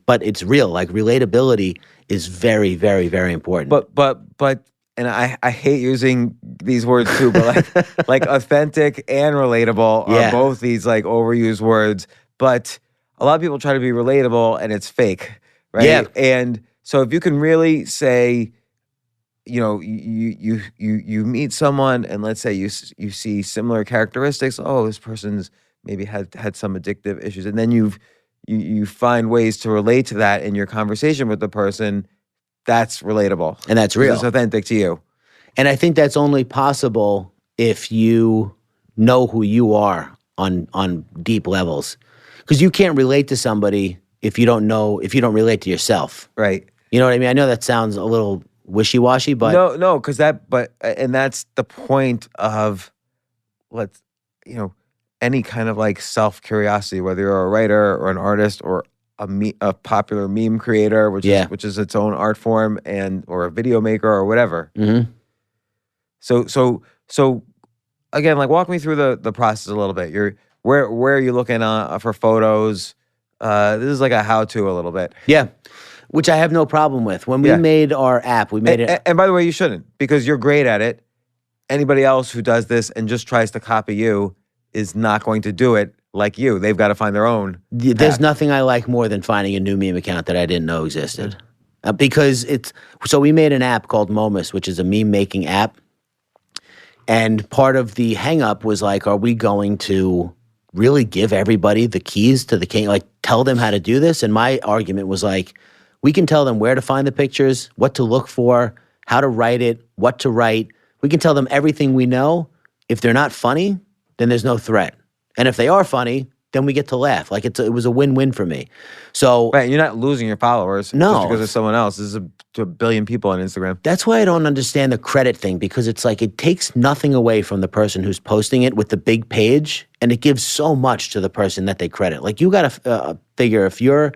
but it's real. Like relatability is very, very, very important. But and I hate using these words too, but like authentic and relatable are both these like overused words. But a lot of people try to be relatable, and it's fake, right? Yeah. And so if you can really say, you meet someone, and let's say you see similar characteristics. Oh, this person's maybe had some addictive issues, and then you find ways to relate to that in your conversation with the person. That's relatable, and that's real. It's authentic to you. And I think that's only possible if you know who you are on deep levels, because you can't relate to somebody if you don't relate to yourself. Right. You know what I mean? I know that sounds a little wishy-washy, but no, because and that's the point of any kind of like self-curiosity, whether you're a writer or an artist or a popular meme creator, which is its own art form, or a video maker or whatever. Mm-hmm. So again, like walk me through the process a little bit. Where are you looking for photos? This is like a how-to a little bit. Yeah. Which I have no problem with. When we made our app, we made it. And by the way, you shouldn't, because you're great at it. Anybody else who does this and just tries to copy you is not going to do it like you. They've got to find their own. There's nothing I like more than finding a new meme account that I didn't know existed. Because so we made an app called Momus, which is a meme making app. And part of the hang up was like, are we going to really give everybody the keys to the king? Like tell them how to do this? And my argument was like, we can tell them where to find the pictures, what to look for, how to write it, what to write, We can tell them everything we know. If they're not funny, then there's no threat. And if they are funny, then we get to laugh. Like it was a win-win for me. So Right, you're not losing your followers No. just because of someone else. This is to a billion people on Instagram. that's why I don't understand the credit thing, because it's like it takes nothing away from the person who's posting it with the big page, and it gives so much to the person that they credit. Like you got to figure, if you're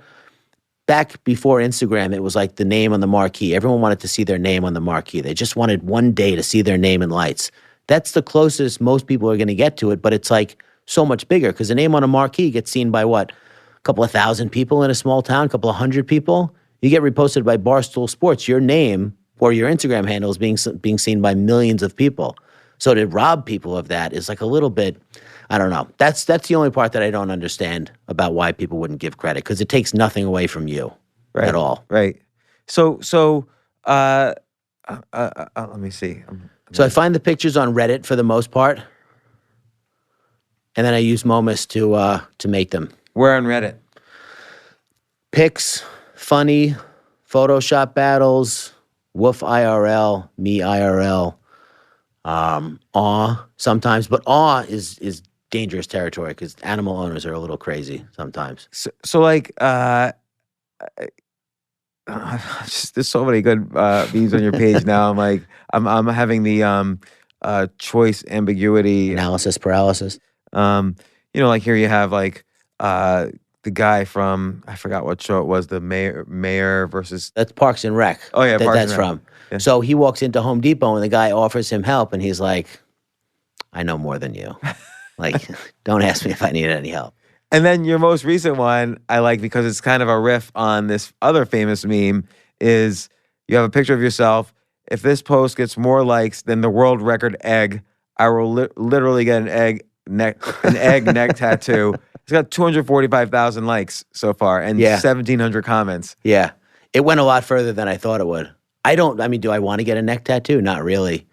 back before Instagram, it was like the name on the marquee. Everyone wanted to see their name on the marquee. They just wanted one day to see their name in lights. That's the closest most people are going to get to it, but it's like so much bigger because the name on a marquee gets seen by what? A couple of thousand people in a small town, a couple of hundred people. You get reposted by Barstool Sports. Your name or your Instagram handle is being seen by millions of people. So to rob people of that is like a little bit, I don't know. That's the only part that I don't understand about why people wouldn't give credit, because it takes nothing away from you at all. Right. So let me see. So I find the pictures on Reddit for the most part, and then I use Momus to make them. Where on Reddit? Pics, funny, Photoshop battles, woof IRL, me IRL, awe sometimes, but awe is dangerous territory because animal owners are a little crazy sometimes. So like, there's so many good memes on your page now. I'm like, I'm having the choice ambiguity Analysis paralysis. Like here you have like the guy from, I forgot what show it was, the mayor versus. That's Parks and Rec. Oh yeah, Parks that's and Rec. from. Yeah. So he walks into Home Depot and the guy offers him help, and he's like, "I know more than you. Like, don't ask me if I need any help." And then your most recent one, I like because it's kind of a riff on this other famous meme, is you have a picture of yourself. If this post gets more likes than the world record egg, I will literally get an egg neck tattoo. It's got 245,000 likes so far and 1,700 comments. Yeah. It went a lot further than I thought it would. Do I want to get a neck tattoo? Not really.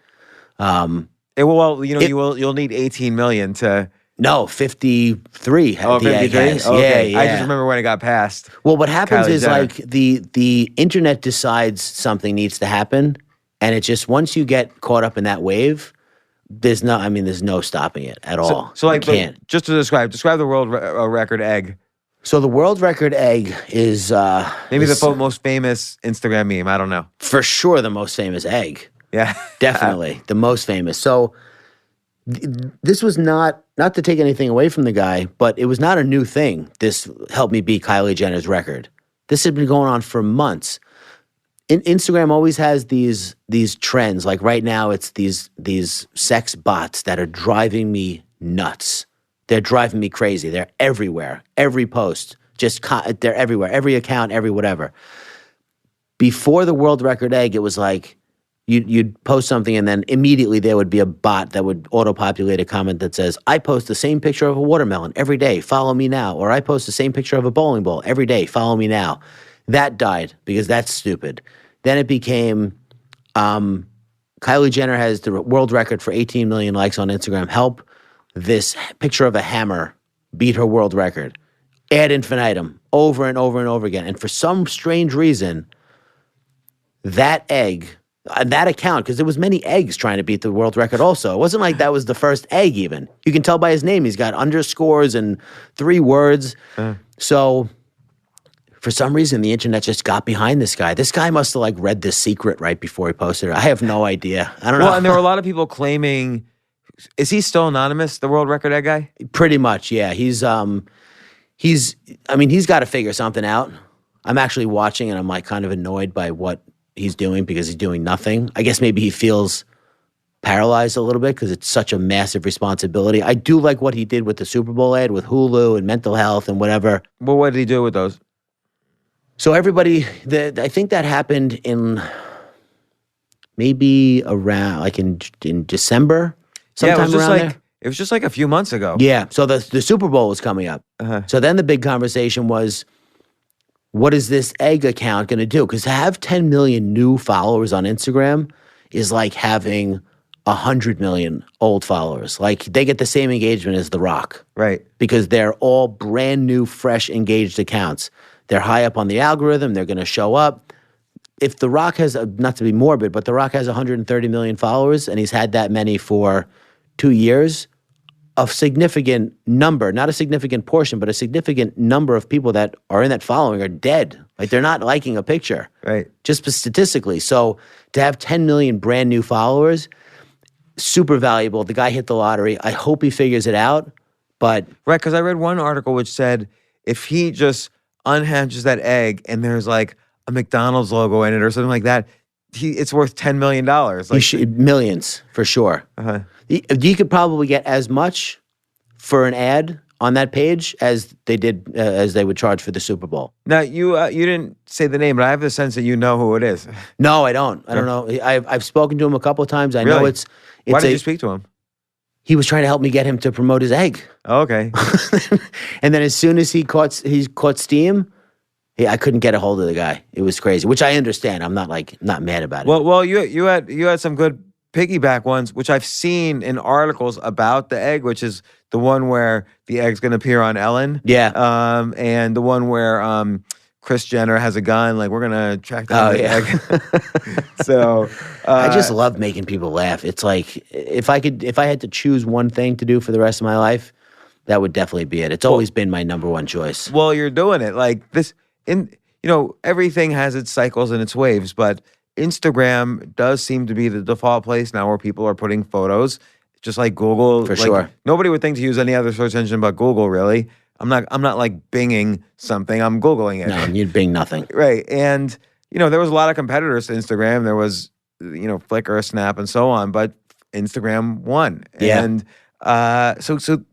You'll need 18 million to. No, 53. Oh, 53? Okay. Yeah. I just remember when it got passed. Well, what happens Kylie is Jenner. like the internet decides something needs to happen, and it just, once you get caught up in that wave, there's no stopping it at all. So like, you can't. just to describe the world record egg. So the world record egg is Maybe the most famous Instagram meme. I don't know. for sure the most famous egg. Yeah. Definitely the most famous. So this was not to take anything away from the guy, but it was not a new thing. This helped me beat Kylie Jenner's record. This had been going on for months. Instagram always has these trends. Like right now, it's these sex bots that are driving me nuts. They're driving me crazy. They're everywhere. Every post, they're everywhere. Every account, every whatever. Before the world record egg, it was like you'd post something and then immediately there would be a bot that would auto-populate a comment that says, "I post the same picture of a watermelon every day. Follow me now." Or "I post the same picture of a bowling ball every day. Follow me now." That died because that's stupid. Then it became Kylie Jenner has the world record for 18 million likes on Instagram. Help this picture of a hammer beat her world record. Ad infinitum, over and over and over again. And for some strange reason, that egg, that account, because there was many eggs trying to beat the world record also. It wasn't like that was the first egg even. You can tell by his name. He's got underscores and 3 words. So for some reason, the internet just got behind this guy. This guy must have like read The Secret right before he posted it. I have no idea. I don't know. Well, and there were a lot of people claiming, is he still anonymous, the world record egg guy? Pretty much, yeah. He's got to figure something out. I'm actually watching and I'm like kind of annoyed by what he's doing because he's doing nothing. I guess maybe he feels paralyzed a little bit because it's such a massive responsibility. I do like what he did with the Super Bowl ad with Hulu and mental health and whatever. Well, what did he do with those? So everybody, I think that happened in maybe around like in December, sometime around there. It was just like a few months ago. Yeah, so the Super Bowl was coming up. So then the big conversation was, what is this egg account going to do? Because to have 10 million new followers on Instagram is like having 100 million old followers. Like they get the same engagement as The Rock. Right. Because they're all brand new, fresh, engaged accounts. They're high up on the algorithm. They're going to show up. if The Rock has, not to be morbid, but The Rock has 130 million followers and he's had that many for 2 years, a significant number, not a significant portion, but a significant number of people that are in that following are dead. Like they're not liking a picture. Right. Just statistically. So to have 10 million brand new followers, super valuable. The guy hit the lottery. I hope he figures it out. But Right, because I read one article which said if he just unhatches that egg and there's like a McDonald's logo in it or something like that, it's worth $10 million. Like, millions for sure. uh-huh. You could probably get as much for an ad on that page as they did as they would charge for the Super Bowl. Now, you didn't say the name, but I have the sense that you know who it is. No, I don't. I don't know. I've spoken to him a couple of times. I know Really? it's Why did you speak to him? He was trying to help me get him to promote his egg. Oh, okay. And then as soon as he caught steam, I couldn't get a hold of the guy. It was crazy, which I understand. I'm not mad about it. Well, you had some good piggyback ones, which I've seen in articles about the egg, which is the one where the egg's going to appear on Ellen. Yeah. And the one where Kris Jenner has a gun, like we're going to track down the egg. So I just love making people laugh. It's like if I had to choose one thing to do for the rest of my life, that would definitely be it. It's always been my number one choice. Well, you're doing it like this. Everything has its cycles and its waves, but Instagram does seem to be the default place now where people are putting photos, just like Google. For like, sure. Nobody would think to use any other search engine but Google, really. I'm not like Binging something. I'm Googling it. No, you'd Bing nothing. Right. And, there was a lot of competitors to Instagram. There was, Flickr, Snap, and so on, but Instagram won. Yeah. And so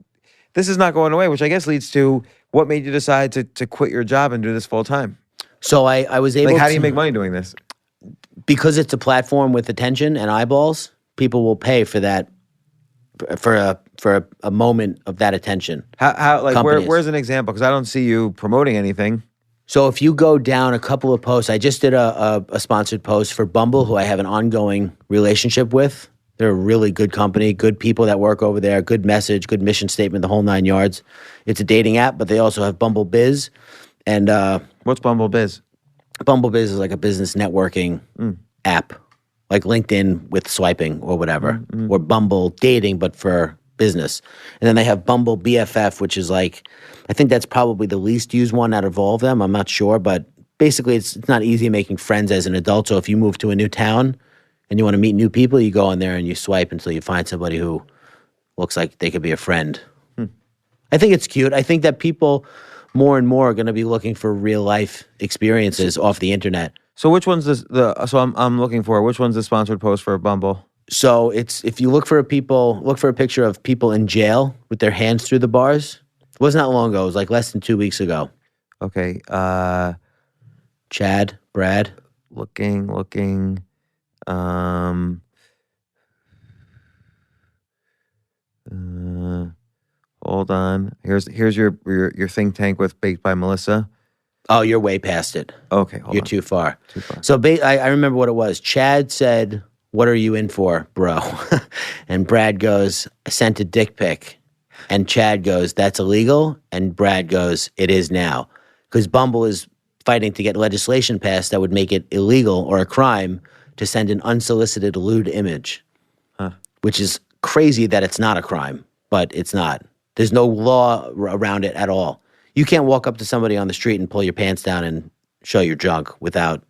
this is not going away, which I guess leads to what made you decide to quit your job and do this full time? So I was able to. Like, how do you make money doing this? Because it's a platform with attention and eyeballs, people will pay for that, for a moment of that attention. How like Companies. where's an example? Because I don't see you promoting anything. So if you go down a couple of posts, I just did a sponsored post for Bumble, who I have an ongoing relationship with. They're a really good company, good people that work over there, good message, good mission statement, the whole 9 yards. It's a dating app, but they also have Bumble Biz. And What's Bumble Biz? Bumble Biz is like a business networking app, like LinkedIn with swiping or whatever, or Bumble dating, but for business. And then they have Bumble BFF, which is like, I think that's probably the least used one out of all of them. I'm not sure, but basically it's not easy making friends as an adult. So if you move to a new town and you want to meet new people, you go on there and you swipe until you find somebody who looks like they could be a friend. I think it's cute. I think that people more and more are going to be looking for real life experiences off the internet. So which one's so I'm looking for which one's the sponsored post for Bumble? So it's, if you look for a picture of people in jail with their hands through the bars. It wasn't that long ago. It was like less than 2 weeks ago. Okay. Chad, Brad. Looking. Hold on. Here's your think tank with Baked by Melissa. Oh, you're way past it. Okay, You're too far. So I remember what it was. Chad said, "What are you in for, bro?" And Brad goes, "I sent a dick pic." And Chad goes, "That's illegal." And Brad goes, "It is now." Because Bumble is fighting to get legislation passed that would make it illegal or a crime to send an unsolicited lewd image, which is crazy that it's not a crime, but it's not. There's no law around it at all. You can't walk up to somebody on the street and pull your pants down and show your junk without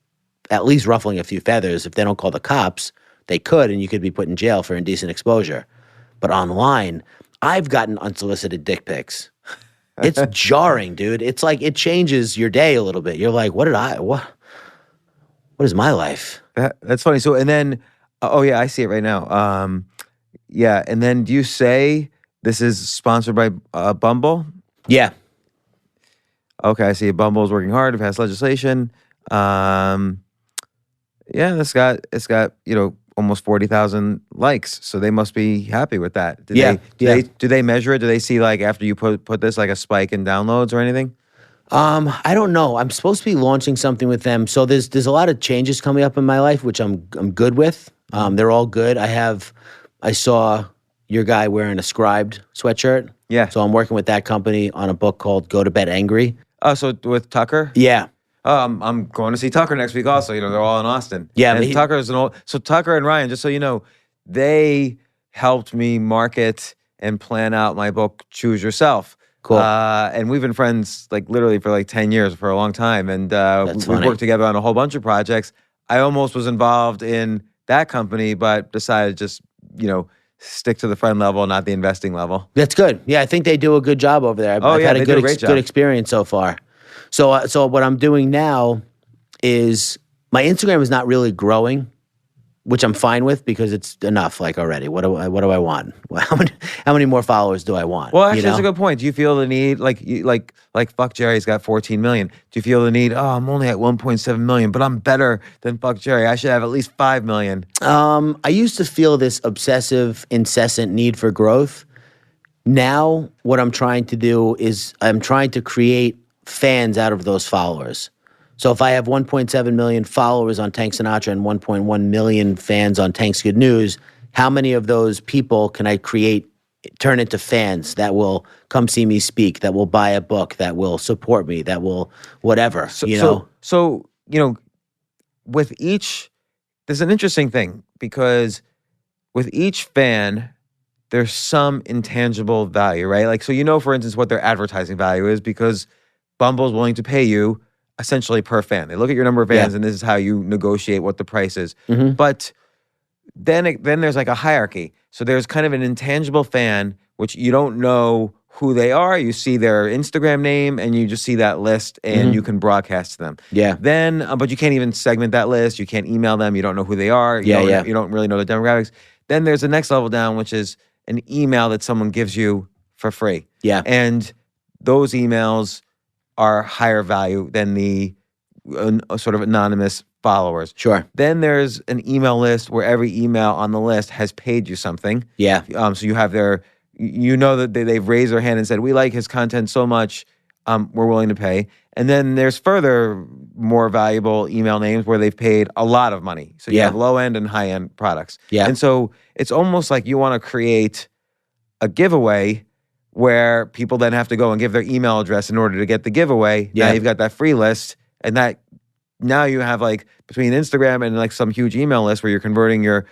at least ruffling a few feathers. If they don't call the cops, they could, and you could be put in jail for indecent exposure. But online, I've gotten unsolicited dick pics. It's jarring, dude. It's like it changes your day a little bit. You're like, what is my life? That's funny. So, and then, oh yeah, I see it right now. Yeah, and then do you say this is sponsored by Bumble? Yeah. Okay, I see. Bumble's working hard to pass legislation. Yeah, it's got almost 40,000 likes, so they must be happy with that. Do they measure it? Do they see like after you put this like a spike in downloads or anything? I don't know. I'm supposed to be launching something with them. So there's a lot of changes coming up in my life, which I'm good with. They're all good. I saw your guy wearing a Scribed sweatshirt. Yeah. So I'm working with that company on a book called Go to Bed Angry. Oh, so with Tucker? Yeah. I'm going to see Tucker next week also. They're all in Austin. Yeah, and but Tucker and Ryan, just so you know, they helped me market and plan out my book, Choose Yourself. Cool. And we've been friends literally for 10 years, for a long time. And we've funny. worked together on a whole bunch of projects. I almost was involved in that company, but decided to just, stick to the friend level, not the investing level. That's good. Yeah, I think they do a good job over there. I've had a they do a great job. good experience so far. So what I'm doing now is my Instagram is not really growing, which I'm fine with because it's enough already. What do I want? How many more followers do I want? Well, actually, that's a good point. Do you feel the need, like Fuck Jerry's got 14 million? Do you feel the need? Oh, I'm only at 1.7 million, but I'm better than Fuck Jerry. I should have at least 5 million. I used to feel this obsessive, incessant need for growth. Now, what I'm trying to do is I'm trying to create fans out of those followers. So if I have 1.7 million followers on Tank Sinatra and 1.1 million fans on Tank's Good News, how many of those people can I turn into fans that will come see me speak, that will buy a book, that will support me, that will whatever, So, with each, there's an interesting thing because with each fan, there's some intangible value, right? So for instance, what their advertising value is because Bumble's willing to pay you essentially per fan. They look at your number of fans, and this is how you negotiate what the price is. Mm-hmm. But then there's a hierarchy. So there's kind of an intangible fan, which you don't know who they are. You see their Instagram name, and you just see that list, and you can broadcast to them. Yeah. Then, but you can't even segment that list. You can't email them. You don't know who they are. You don't really know the demographics. Then there's the next level down, which is an email that someone gives you for free. Yeah. And those emails are higher value than the sort of anonymous followers. Sure. Then there's an email list where every email on the list has paid you something. Yeah. So you have that they've raised their hand and said, we like his content so much, we're willing to pay. And then there's further more valuable email names where they've paid a lot of money. So you have low end and high end products. Yeah. And so it's almost like you want to create a giveaway where people then have to go and give their email address in order to get the giveaway. Yeah. Now you've got that free list, and that now you have between Instagram and some huge email list where you're converting your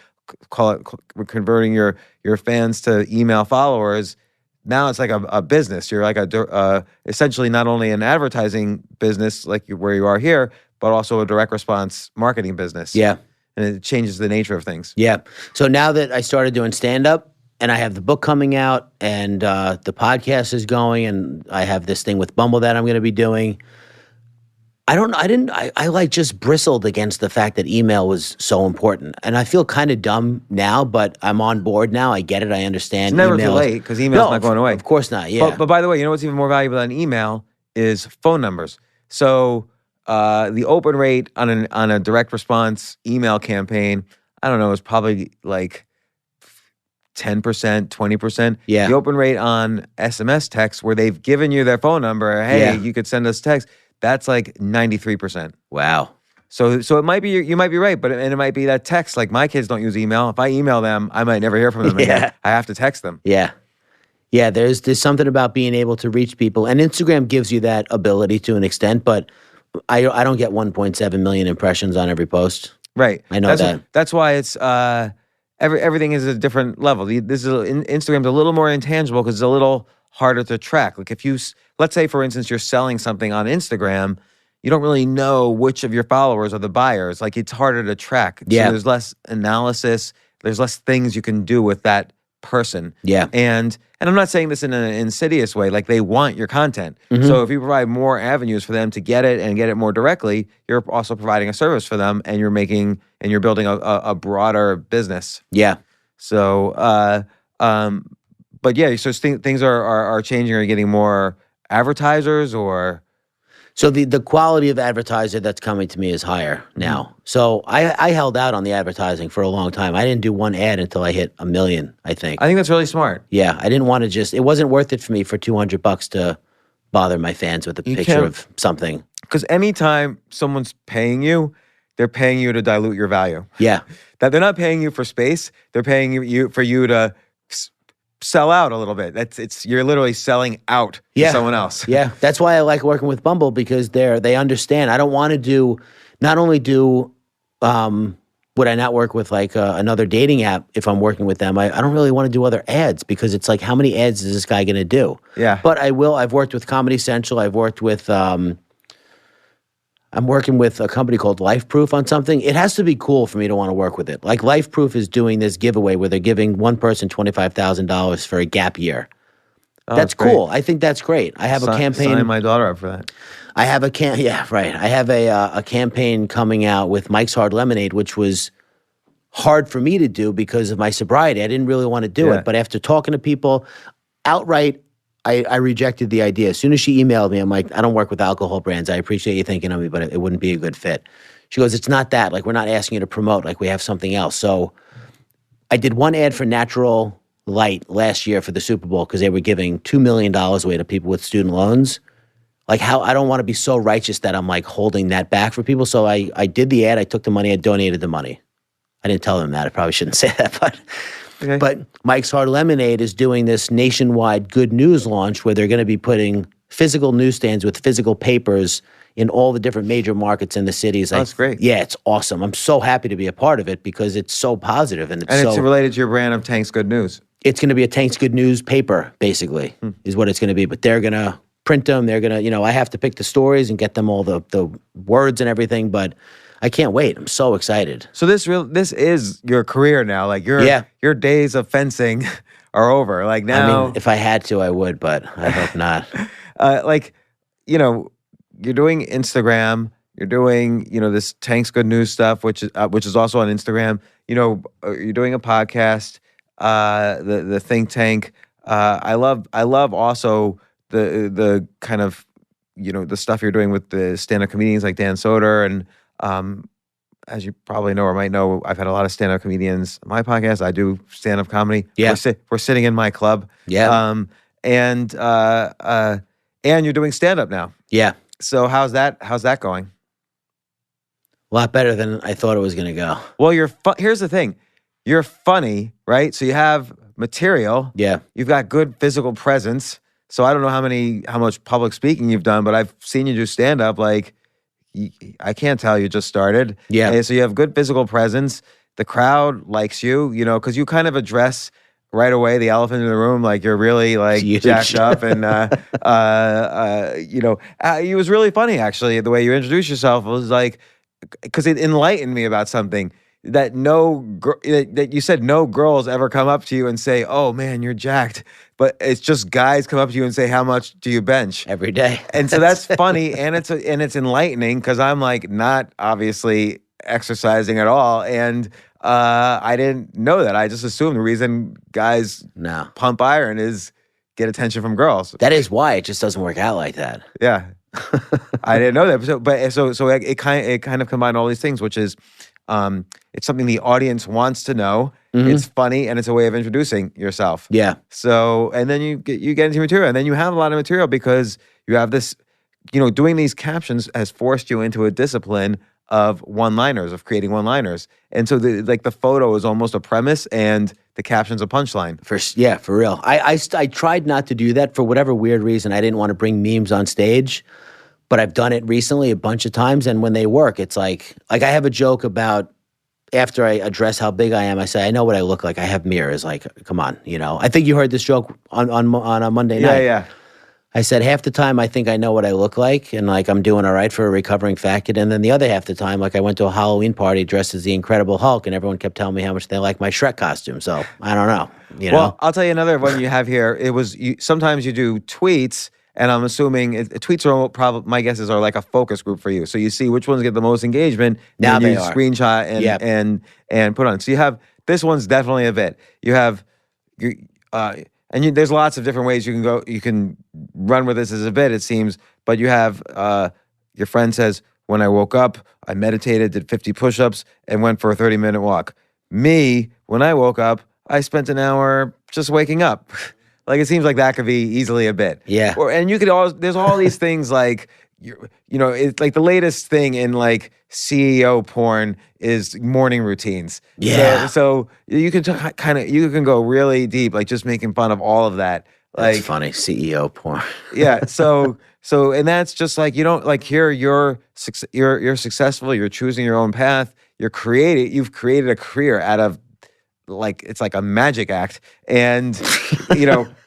fans to email followers. Now it's like a business. You're essentially not only an advertising business where you are here, but also a direct response marketing business. Yeah. And it changes the nature of things. Yeah. So now that I started doing stand-up, and I have the book coming out, and the podcast is going, and I have this thing with Bumble that I'm going to be doing. I just bristled against the fact that email was so important. And I feel kind of dumb now, but I'm on board now. I get it. I understand. It's never too late because email's not going away. Of course not, yeah. But by the way, you know what's even more valuable than email is phone numbers. So the open rate on a direct response email campaign, I don't know, is probably 10%, 20%. Yeah. The open rate on SMS text where they've given you their phone number, hey, you could send us text, that's 93%. Wow. So it might be, you might be right, but it might be that text. My kids don't use email. If I email them, I might never hear from them again. I have to text them. Yeah. Yeah, there's something about being able to reach people. And Instagram gives you that ability to an extent, but I don't get 1.7 million impressions on every post. Right. I know that's why it's everything is a different level. Instagram's a little more intangible because it's a little harder to track. If let's say, for instance, you're selling something on Instagram, you don't really know which of your followers are the buyers. It's harder to track. Yeah. So there's less analysis. There's less things you can do with that person. Yeah. And I'm not saying this in an insidious way. They want your content. Mm-hmm. So if you provide more avenues for them to get it and get it more directly, you're also providing a service for them, and you're building a broader business. Yeah. So, but yeah, so things are changing. Are you getting more advertisers or? So the quality of advertiser that's coming to me is higher now. Mm-hmm. So I held out on the advertising for a long time. I didn't do one ad until I hit 1 million, I think. I think that's really smart. Yeah, I didn't want to it wasn't worth it for me for $200 to bother my fans with a picture of something. Because anytime someone's paying you, they're paying you to dilute your value. Yeah. That they're not paying you for space. They're paying you for you to sell out a little bit. You're literally selling out to someone else. Yeah, that's why I like working with Bumble, because they understand. I don't want to not only do would I not work with like another dating app if I'm working with them. I don't really want to do other ads, because it's like, how many ads is this guy going to do? Yeah. But I will. I've worked with Comedy Central. I've worked with I'm working with a company called Life Proof on something. It has to be cool for me to want to work with it. Like Life Proof is doing this giveaway where they're giving one person $25,000 for a gap year. Oh, that's great. cool. I think that's great. I have a campaign. Sign my daughter up for that. I have yeah, right. I have a campaign coming out with Mike's Hard Lemonade, which was hard for me to do because of my sobriety. I didn't really want to do it, but after talking to people outright, I rejected the idea. As soon as she emailed me, I'm like, I don't work with alcohol brands. I appreciate you thinking of me, but it wouldn't be a good fit. She goes, it's not that. Like, we're not asking you to promote. Like, we have something else. So I did one ad for Natural Light last year for the Super Bowl because they were giving $2 million away to people with student loans. Like, how I don't want to be so righteous that I'm like holding that back for people. So I did the ad. I took the money. I donated the money. I didn't tell them that. I probably shouldn't say that, but... Okay. But Mike's Hard Lemonade is doing this nationwide good news launch where they're going to be putting physical newsstands with physical papers in all the different major markets in the cities. Oh, that's great. Yeah, it's awesome. I'm so happy to be a part of it because it's so positive and it's related to your brand of Tank's Good News. It's going to be a Tank's Good News paper, basically, is what it's going to be. But they're going to print them. They're going to, I have to pick the stories and get them all the words and everything, but I can't wait. I'm so excited. So this is your career now. Like your days of fencing are over. Like now, I mean, if I had to, I would, but I hope not. You're doing Instagram. You're doing this Tank's Good News stuff, which is also on Instagram. You're doing a podcast, the Think Tank. I love also the kind of the stuff you're doing with the stand-up comedians like Dan Soder and. As you probably know or might know, I've had a lot of stand-up comedians on my podcast. I do stand-up comedy. Yeah. We're sitting in my club. Yeah. And you're doing stand-up now. Yeah. So how's that going? A lot better than I thought it was going to go. Well, here's the thing. You're funny, right? So you have material. Yeah. You've got good physical presence. So I don't know how much public speaking you've done, but I've seen you do stand-up like I can't tell you just started. Yeah. And so you have good physical presence. The crowd likes you, because you kind of address right away the elephant in the room. Like you're really like jacked up, and it was really funny actually. The way you introduced yourself was like, because it enlightened me about something that that you said no girls ever come up to you and say, "Oh man, you're jacked." But it's just guys come up to you and say, "How much do you bench?" Every day. And so that's funny, and it's enlightening because I'm like not obviously exercising at all, and I didn't know that. I just assumed the reason guys pump iron is get attention from girls. That is why it just doesn't work out like that. Yeah, I didn't know that. So it kind of combined all these things, which is. It's something the audience wants to know. Mm-hmm. It's funny, and it's a way of introducing yourself. Yeah. So, and then you get into material, and then you have a lot of material because you have this, doing these captions has forced you into a discipline of one-liners, of creating one-liners. And so the photo is almost a premise, and the caption's a punchline. For real. I tried not to do that for whatever weird reason. I didn't want to bring memes on stage. But I've done it recently a bunch of times, and when they work, it's like I have a joke about after I address how big I am, I say, I know what I look like. I have mirrors. Like, come on, I think you heard this joke on a Monday night. Yeah. I said half the time I think I know what I look like, and like I'm doing all right for a recovering fat kid, and then the other half the time, like I went to a Halloween party dressed as the Incredible Hulk, and everyone kept telling me how much they like my Shrek costume. So I don't know. Well, I'll tell you another one you have here. It was sometimes you do tweets. And I'm assuming tweets are probably, my guesses are like a focus group for you. So you see which ones get the most engagement. Now and they you are. screenshot and put on. So you have, this one's definitely a bit. You have, there's lots of different ways you can go. You can run with this as a bit, it seems. But you have, your friend says, when I woke up, I meditated, did 50 push-ups, and went for a 30-minute walk. Me, when I woke up, I spent an hour just waking up. Like, it seems like that could be easily a bit. Yeah. And you could there's all these things like, it's like the latest thing in like CEO porn is morning routines. Yeah. So you can you can go really deep, like just making fun of all of that. That's Like, funny. CEO porn. yeah. And that's just like, you don't like here, you're successful, you're choosing your own path, you've created a career out of like, it's like a magic act. And,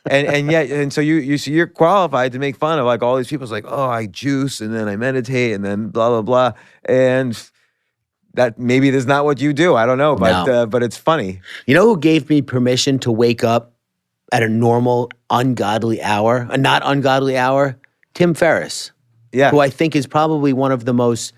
and so you're qualified to make fun of like all these people. It's like, oh, I juice and then I meditate and then blah, blah, blah. And that maybe that's not what you do. I don't know, but it's funny. You know who gave me permission to wake up at a normal, ungodly hour, a not ungodly hour? Tim Ferriss. Yeah. Who I think is probably one of the most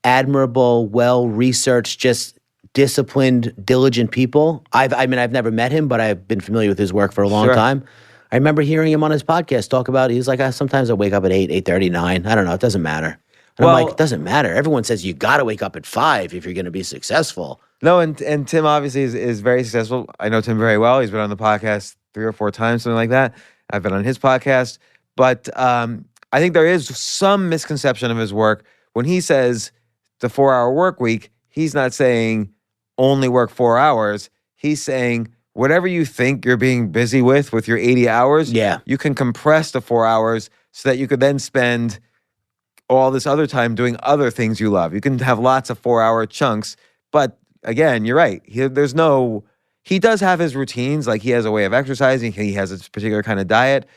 admirable, well-researched, just disciplined, diligent people. I've never met him, but I've been familiar with his work for a long time. I remember hearing him on his podcast talk about, he's like, sometimes I wake up at 8, 8:30, 9. I don't know. It doesn't matter. And I'm like, it doesn't matter. Everyone says you got to wake up at 5 if you're going to be successful. No, and Tim obviously is very successful. I know Tim very well. He's been on the podcast 3 or 4 times, something like that. I've been on his podcast. But I think there is some misconception of his work. When he says the 4-hour work week, he's not saying only work 4 hours. He's saying whatever you think you're being busy with your 80 hours, you can compress to 4 hours so that you could then spend all this other time doing other things you love. You can have lots of 4-hour chunks, but again, you're right. He does have his routines. Like he has a way of exercising. He has a particular kind of diet.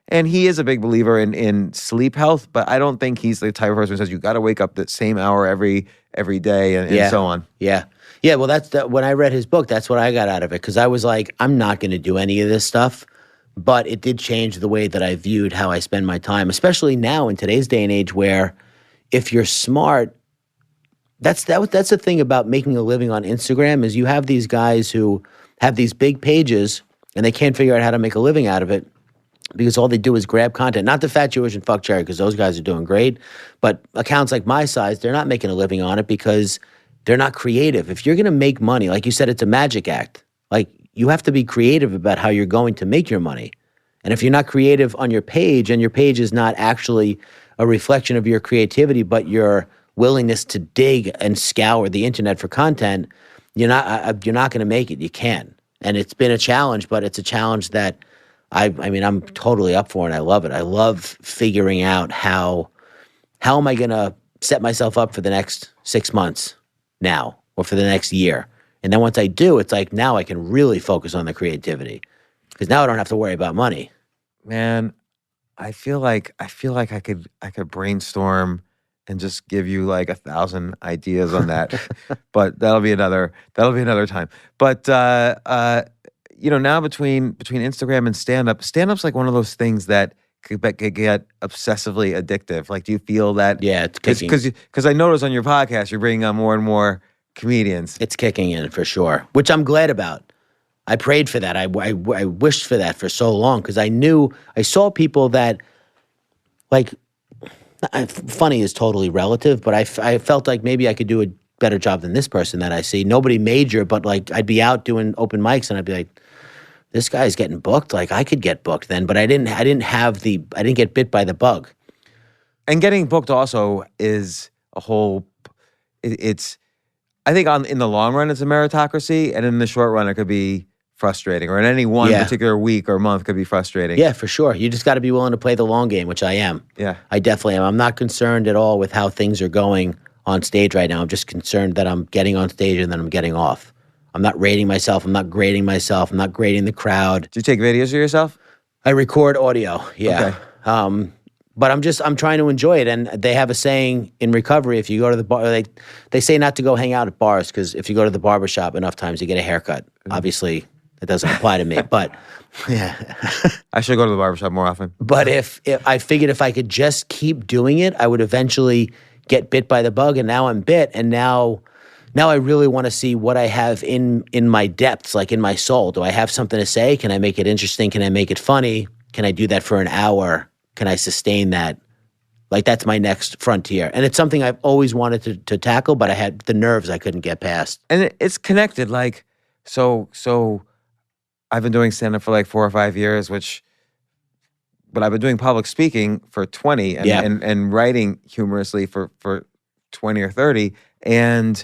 And he is a big believer in sleep health, but I don't think he's the type of person who says you got to wake up the same hour every day and so on. Yeah. Well, when I read his book, that's what I got out of it. Cause I was like, I'm not going to do any of this stuff. But it did change the way that I viewed how I spend my time, especially now in today's day and age where if you're smart, that's the thing about making a living on Instagram is you have these guys who have these big pages and they can't figure out how to make a living out of it because all they do is grab content. Not the Fat Jewish and Fuck Cherry because those guys are doing great, but accounts like my size, they're not making a living on it because they're not creative. If you're going to make money, like you said, it's a magic act. Like you have to be creative about how you're going to make your money. And if you're not creative on your page and your page is not actually a reflection of your creativity, but your willingness to dig and scour the internet for content, you're not going to make it. You can. And it's been a challenge, but it's a challenge that I'm totally up for and I love it. I love figuring out how am I going to set myself up for the next 6 months now or for the next year. And then once I do, it's like now I can really focus on the creativity because now I don't have to worry about money. Man, I feel like I could brainstorm and just give you like 1,000 ideas on that, but that'll be another time. But now between Instagram and stand-up's like one of those things that could get obsessively addictive. Like, do you feel that? Yeah, it's kicking. Because I notice on your podcast you're bringing on more and more comedians. It's kicking in for sure, which I'm glad about. I prayed for that. I wished for that for so long because I saw people that, like, funny is totally relative, but I felt like maybe I could do a better job than this person that I see. Nobody major, but like I'd be out doing open mics and I'd be like, this guy's getting booked. Like I could get booked then, but I didn't get bit by the bug. And getting booked also is a whole. I think in the long run it's a meritocracy, and in the short run it could be frustrating, or in any one particular week or month could be frustrating. Yeah, for sure. You just got to be willing to play the long game, which I am. Yeah. I definitely am. I'm not concerned at all with how things are going on stage right now. I'm just concerned that I'm getting on stage and then I'm getting off. I'm not rating myself. I'm not grading myself. I'm not grading the crowd. Do you take videos of yourself? I record audio, yeah. Okay. But I'm trying to enjoy it. And they have a saying in recovery, if you go to the bar, they say not to go hang out at bars because if you go to the barbershop enough times, you get a haircut. Obviously, that doesn't apply to me, but yeah. I should go to the barbershop more often. But if I figured if I could just keep doing it, I would eventually get bit by the bug, and now I'm bit, and now I really want to see what I have in my depths, like in my soul. Do I have something to say? Can I make it interesting? Can I make it funny? Can I do that for an hour? Can I sustain that? Like that's my next frontier. And it's something I've always wanted to tackle, but I had the nerves I couldn't get past. And it's connected. Like, so I've been doing stand-up for like 4 or 5 years, which but I've been doing public speaking for 20 and, Yeah. and writing humorously for 20 or 30. And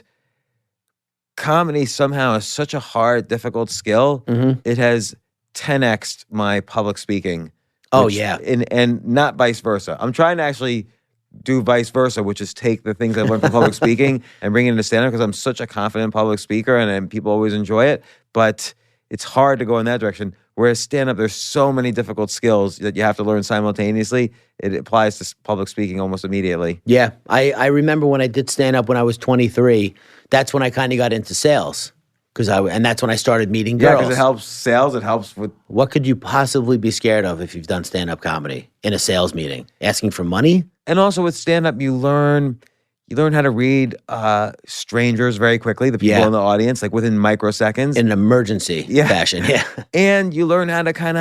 comedy somehow is such a hard, difficult skill. It has 10x'd my public speaking. Oh, which- yeah. And not vice versa. I'm trying to actually do vice versa, which is take the things I've learned from public speaking and bring it into stand-up, because I'm such a confident public speaker and people always enjoy it. But it's hard to go in that direction. Whereas stand-up, there's so many difficult skills that you have to learn simultaneously. It applies to public speaking almost immediately. Yeah. I remember when I did stand up when I was 23, that's when I kind of got into sales. And that's when I started meeting Yeah, girls. because it helps sales. It helps with. What could you possibly be scared of if you've done stand-up comedy in a sales meeting? Asking for money? And also with stand-up, you learn how to read strangers very quickly, the people Yeah. in the audience, like within microseconds. In an emergency fashion, yeah. And you learn how to kind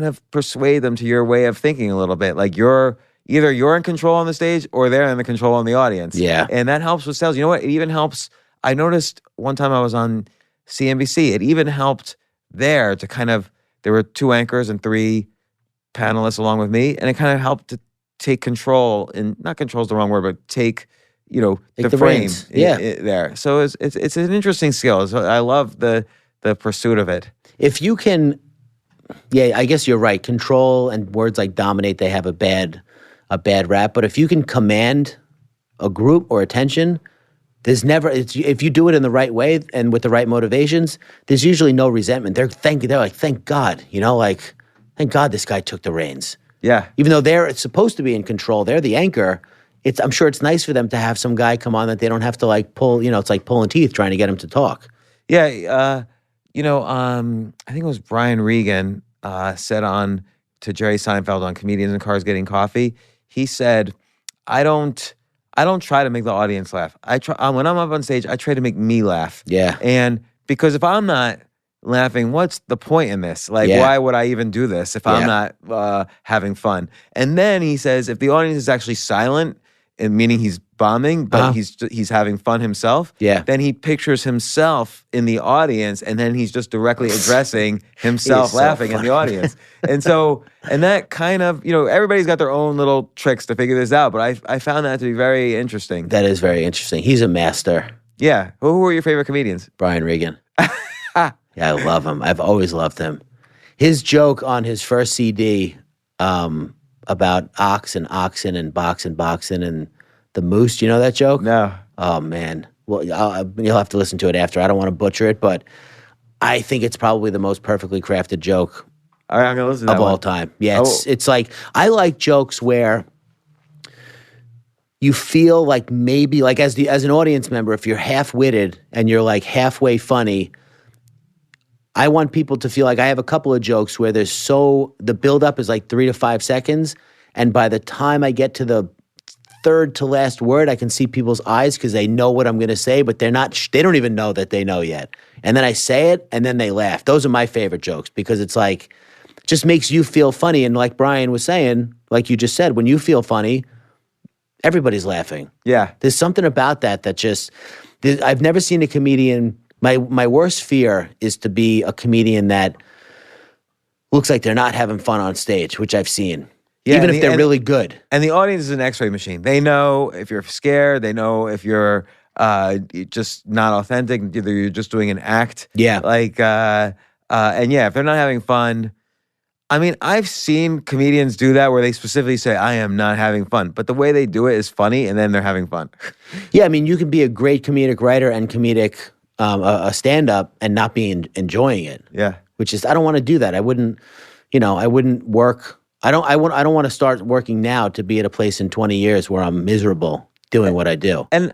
of persuade them to your way of thinking a little bit. Like you're in control on the stage or they're in the control on the audience. Yeah. And that helps with sales. You know what? It even helps. I noticed one time I was on CNBC, it even helped there to there were 2 anchors and 3 panelists along with me, and it kind of helped to take control, and not control is the wrong word, but take the the frame reins. Yeah. there. So it's an interesting skill. So I love the pursuit of it. If you can, I guess you're right. Control and words like dominate, they have a bad rap. But if you can command a group or attention, there's never, if you do it in the right way and with the right motivations, there's usually no resentment. They're like, thank God, thank God this guy took the reins. Yeah. Even though they're supposed to be in control, they're the anchor. I'm sure it's nice for them to have some guy come on that they don't have to like pull, it's like pulling teeth trying to get him to talk. Yeah. I think it was Brian Regan said on to Jerry Seinfeld on Comedians in Cars Getting Coffee. He said, I don't try to make the audience laugh. I try when I'm up on stage, I try to make me laugh. Yeah. And because if I'm not laughing, what's the point in this? Like, Yeah. why would I even do this if I'm not having fun? And then he says, if the audience is actually silent, and meaning he's bombing, but he's having fun himself, then he pictures himself in the audience, and then he's just directly addressing himself so laughing in funny. the audience. And that kind of, everybody's got their own little tricks to figure this out, but I found that to be very interesting. That is very interesting. He's a master, Yeah. Who are your favorite comedians? Brian Regan. Yeah, I love him. I've always loved him. His joke on his first CD about oxen and boxing and the moose. Do you know that joke? No. Oh, man. Well, you'll have to listen to it after. I don't want to butcher it, but I think it's probably the most perfectly crafted joke All right, I'm going to listen to of that all one. time. Yeah, it's like, I like jokes where you feel like maybe, like as an audience member, if you're half-witted and you're like halfway funny, I want people to feel like I have a couple of jokes where the build-up is like 3 to 5 seconds, and by the time I get to the third to last word, I can see people's eyes because they know what I'm going to say, but they don't even know that they know yet. And then I say it, and then they laugh. Those are my favorite jokes because it's like, just makes you feel funny. And like Brian was saying, like you just said, when you feel funny, everybody's laughing. Yeah. There's something about that just, I've never seen a comedian. My worst fear is to be a comedian that looks like they're not having fun on stage, which I've seen. Yeah, even if they're really good. And the audience is an x-ray machine. They know if you're scared. They know if you're just not authentic. Either you're just doing an act. Yeah. And if they're not having fun. I mean, I've seen comedians do that where they specifically say, I am not having fun. But the way they do it is funny, and then they're having fun. Yeah, I mean, you can be a great comedic writer and comedic a stand-up and not be enjoying it. Yeah. Which is, I don't want to do that. I wouldn't work. I don't want to start working now to be at a place in 20 years where I'm miserable doing what I do. And,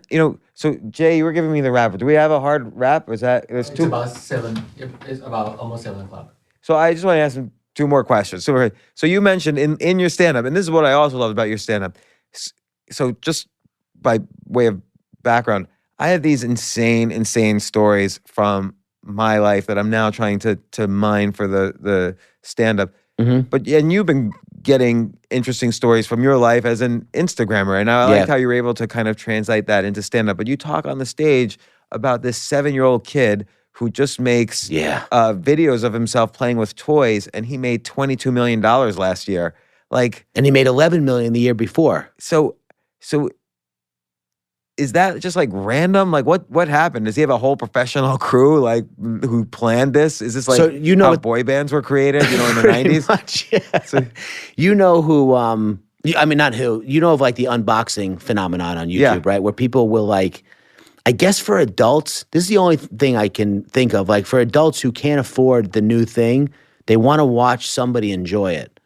so Jay, you were giving me the rap. Do we have a hard rap? Or is that, it's It's about 7. It's about almost 7 o'clock. So I just want to ask him 2 more questions. So you mentioned in your stand-up, and this is what I also love about your stand-up. So just by way of background, I have these insane stories from my life that I'm now trying to mine for the stand-up. Mm-hmm. And you've been getting interesting stories from your life as an Instagrammer, and I like how you were able to kind of translate that into stand-up. But you talk on the stage about this 7-year-old kid who just makes Yeah. videos of himself playing with toys, and he made $22 million last year. Like, And he made 11 million the year before. so is that just like random? Like, what happened? Does he have a whole professional crew like who planned this? Is this like So you know how what- boy bands were created? You know, in the Pretty 90s. much, yeah. So- You know who, I mean, not who, you know of like the unboxing phenomenon on YouTube, Yeah. right? Where people will like, I guess for adults, this is the only thing I can think of. Like for adults who can't afford the new thing, they want to watch somebody enjoy it.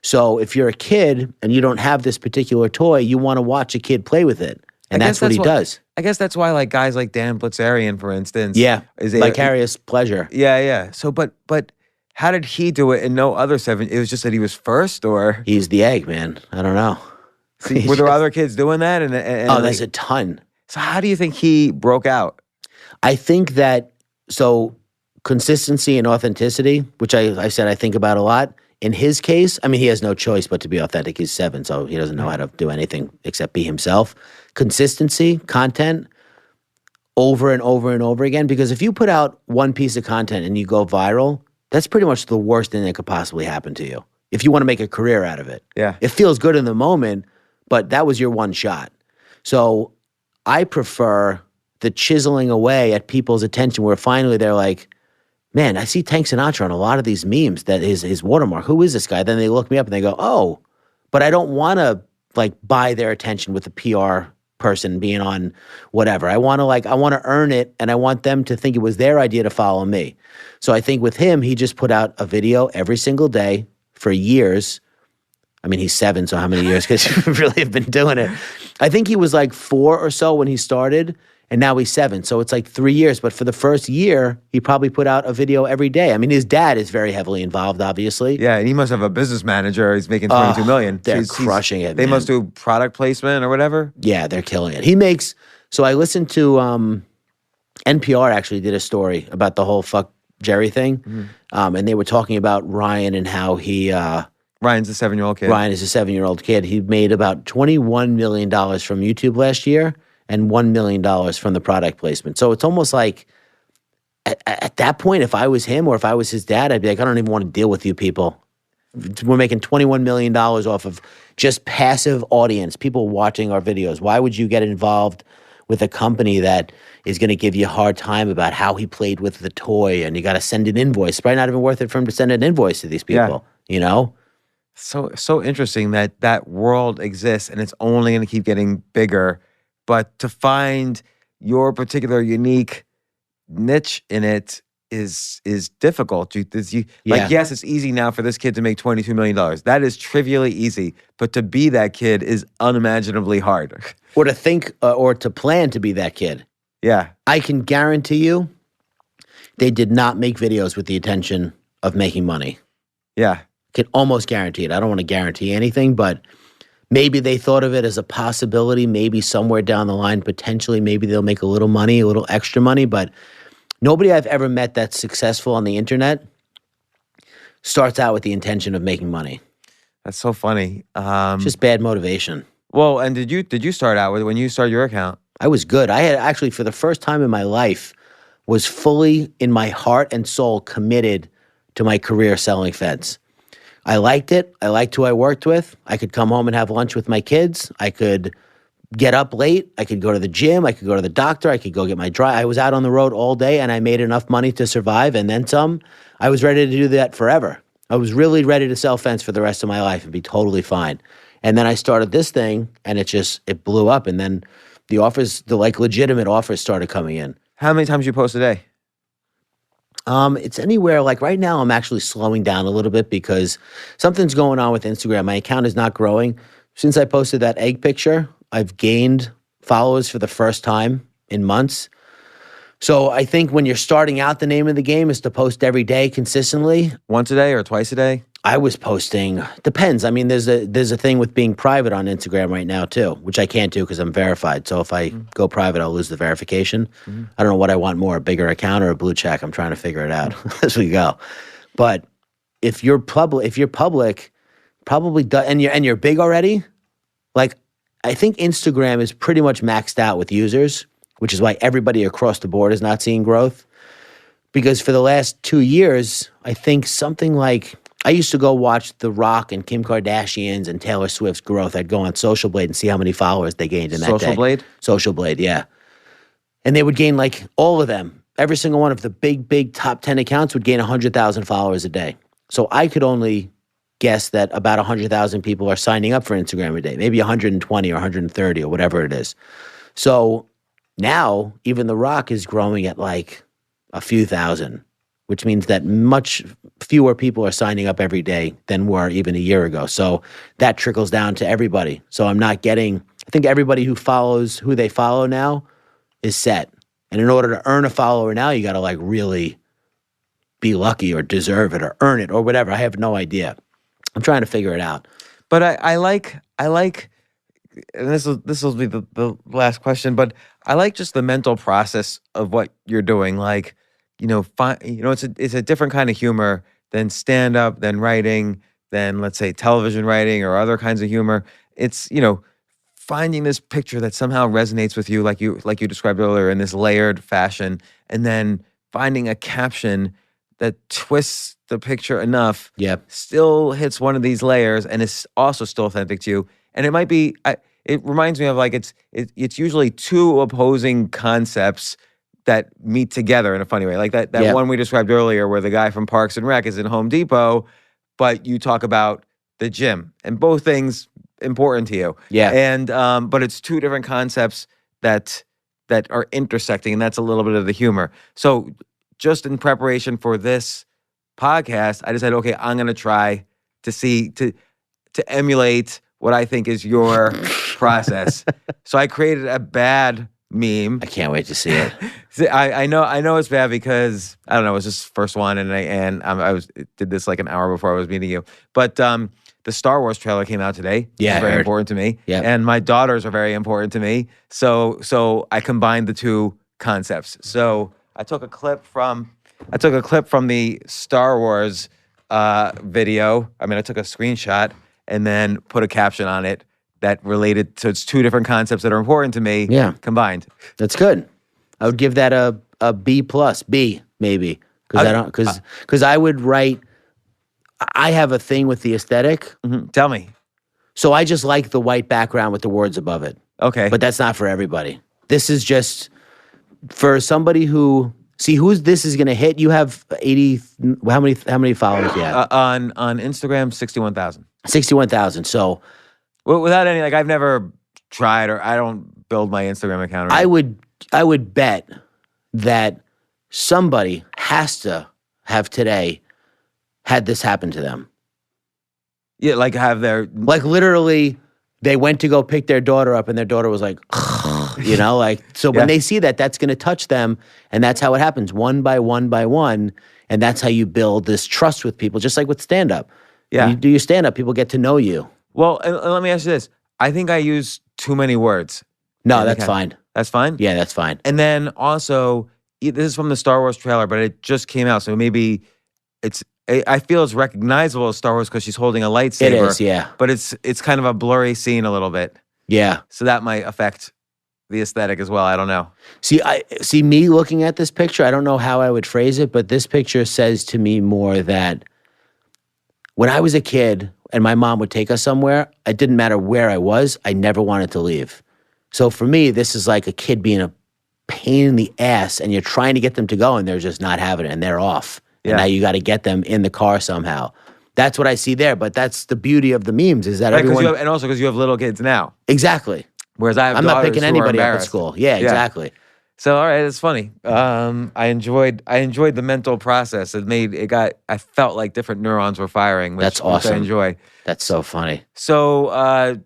So if you're a kid and you don't have this particular toy, you want to watch a kid play with it. And I that's guess what he why- does. I guess that's why like guys like Dan Blitzerian, for instance. Yeah. Is Vicarious pleasure. Yeah. So, but how did he do it and no other seven? It was just that he was first, or He's the egg, man. I don't know. were there other kids doing that? And Oh, there's like, a ton. so how do you think he broke out? I think that, so consistency and authenticity, which I said I think about a lot. In his case, I mean, he has no choice but to be authentic. He's 7, so he doesn't know how to do anything except be himself. Consistency, content, over and over and over again. Because if you put out one piece of content and you go viral, that's pretty much the worst thing that could possibly happen to you. If you want to make a career out of it. Yeah. It feels good in the moment, but that was your one shot. So I prefer the chiseling away at people's attention where finally they're like, man, I see Tank Sinatra on a lot of these memes that is his watermark. Who is this guy? Then they look me up and they go, oh, but I don't want to like buy their attention with a PR person being on whatever. I want to earn it, and I want them to think it was their idea to follow me. So I think with him, he just put out a video every single day for years. I mean, he's 7, so how many years? Because you really have been doing it. I think he was like 4 or so when he started, and now he's 7. So it's like 3 years. But for the first year, he probably put out a video every day. I mean, his dad is very heavily involved, obviously. Yeah, and he must have a business manager. He's making $22 million. They're crushing it, They man. must do product placement or whatever. Yeah, they're killing it. He makes, so I listened to, NPR actually did a story about the whole fuck Jerry thing. And they were talking about Ryan and how he, Ryan's a 7-year-old kid. Ryan is a 7-year-old kid. He made about $21 million from YouTube last year and $1 million from the product placement. So it's almost like at that point, if I was him or if I was his dad, I'd be like, I don't even want to deal with you people. We're making $21 million off of just passive audience, people watching our videos. Why would you get involved with a company that is going to give you a hard time about how he played with the toy and you got to send an invoice? It's probably not even worth it for him to send an invoice to these people, you know? So interesting that world exists and it's only going to keep getting bigger. But to find your particular unique niche in it is difficult. Like, yes, it's easy now for this kid to make $22 million. That is trivially easy. But to be that kid is unimaginably hard. Or to think or to plan to be that kid. Yeah. I can guarantee you they did not make videos with the intention of making money. Yeah. Can almost guarantee it. I don't want to guarantee anything, but maybe they thought of it as a possibility. Maybe somewhere down the line, potentially, maybe they'll make a little money, a little extra money. But nobody I've ever met that's successful on the internet starts out with the intention of making money. That's so funny. It's just bad motivation. Well, and did you start out with when you started your account? I was good. I had actually, for the first time in my life, was fully in my heart and soul committed to my career selling feds. I liked it. I liked who I worked with. I could come home and have lunch with my kids. I could get up late. I could go to the gym. I could go to the doctor. I could go get my drive. I was out on the road all day and I made enough money to survive and then some. I was ready to do that forever. I was really ready to sell fence for the rest of my life and be totally fine. And then I started this thing and it blew up. And then the offers, the like legitimate offers started coming in. How many times you post a day? It's anywhere, like right now I'm actually slowing down a little bit because something's going on with Instagram. My account is not growing. Since I posted that egg picture, I've gained followers for the first time in months. So I think when you're starting out, the name of the game is to post every day consistently. Once a day or twice a day? I was posting, depends. I mean, there's a thing with being private on Instagram right now too, which I can't do because I'm verified. So if I go private, I'll lose the verification. I don't know what I want more, a bigger account or a blue check. I'm trying to figure it out as we go. But if you're public, probably and you're big already, like I think Instagram is pretty much maxed out with users, which is why everybody across the board is not seeing growth. because for the last 2 years, I think something like I used to go watch The Rock and Kim Kardashian's and Taylor Swift's growth. I'd go on Social Blade and see how many followers they gained in that Social day. Blade? Social Blade, yeah. And they would gain like all of them. Every single one of the big top 10 accounts would gain 100,000 followers a day. So I could only guess that about 100,000 people are signing up for Instagram a day, maybe 120 or 130 or whatever it is. So now even The Rock is growing at like a few thousand, which means that much fewer people are signing up every day than were even a year ago. So that trickles down to everybody. So I think everybody who follows who they follow now is set. And in order to earn a follower now, you got to like really be lucky or deserve it or earn it or whatever. I have no idea. I'm trying to figure it out. But I like, and this will be the last question. But I like just the mental process of what you're doing. Like, it's a different kind of humor than stand up, than writing, than let's say television writing or other kinds of humor. It's finding this picture that somehow resonates with you, like you described earlier, in this layered fashion, and then finding a caption that twists the picture enough, still hits one of these layers, and is also still authentic to you. And it might be, it reminds me of like it's usually two opposing concepts that meet together in a funny way, like that one we described earlier, where the guy from Parks and Rec is in Home Depot, but you talk about the gym, and both things important to you. Yeah. And but it's two different concepts that are intersecting, and that's a little bit of the humor. So just in preparation for this podcast, I decided, okay, I'm gonna try to emulate what I think is your process. So I created a bad meme. I can't wait to see it. I know it's bad because I don't know, it was just first one, and I did this like an hour before I was meeting you. But the Star Wars trailer came out today. Yeah, it's very important to me. Yeah, and my daughters are very important to me. So I combined the two concepts. So I took a clip from the Star Wars video. I mean, I took a screenshot and then put a caption on it that related. So it's two different concepts that are important to me. Yeah, combined. That's good. I would give that a B plus, B maybe, because I would write. I have a thing with the aesthetic. Mm-hmm. Tell me. So I just like the white background with the words above it. Okay, but that's not for everybody. This is just for somebody who. See, this is going to hit. You have 80. How many followers do you have? On Instagram? 61,000. 61,000. So, without any, like, I've never tried, or I don't build my Instagram account. I would bet that somebody has to have today had this happen to them. Yeah, like have their literally, they went to go pick their daughter up, and their daughter was like. So when they see that, that's going to touch them, and that's how it happens, one by one, and that's how you build this trust with people, just like with stand-up. Yeah. When you do your stand-up, people get to know you. Well, and let me ask you this. I think I use too many words. No, that's fine. That's fine? Yeah, that's fine. And then also, this is from the Star Wars trailer, but it just came out, so maybe I feel it's recognizable as Star Wars because she's holding a lightsaber. It is, yeah. But it's kind of a blurry scene a little bit. Yeah. So that might affect the aesthetic as well. I don't know. See me looking at this picture, I don't know how I would phrase it, but this picture says to me more that when I was a kid and my mom would take us somewhere, it didn't matter where I was, I never wanted to leave. So for me, this is like a kid being a pain in the ass, and you're trying to get them to go, and they're just not having it, and they're off. Yeah. And now you got to get them in the car somehow. That's what I see there, but that's the beauty of the memes is that everyone... and also because you have little kids now. Exactly. Whereas I'm not picking anybody up at school. Yeah, exactly. So all right, it's funny. I enjoyed the mental process. I felt like different neurons were firing. That's awesome. Which I enjoy. That's so funny. So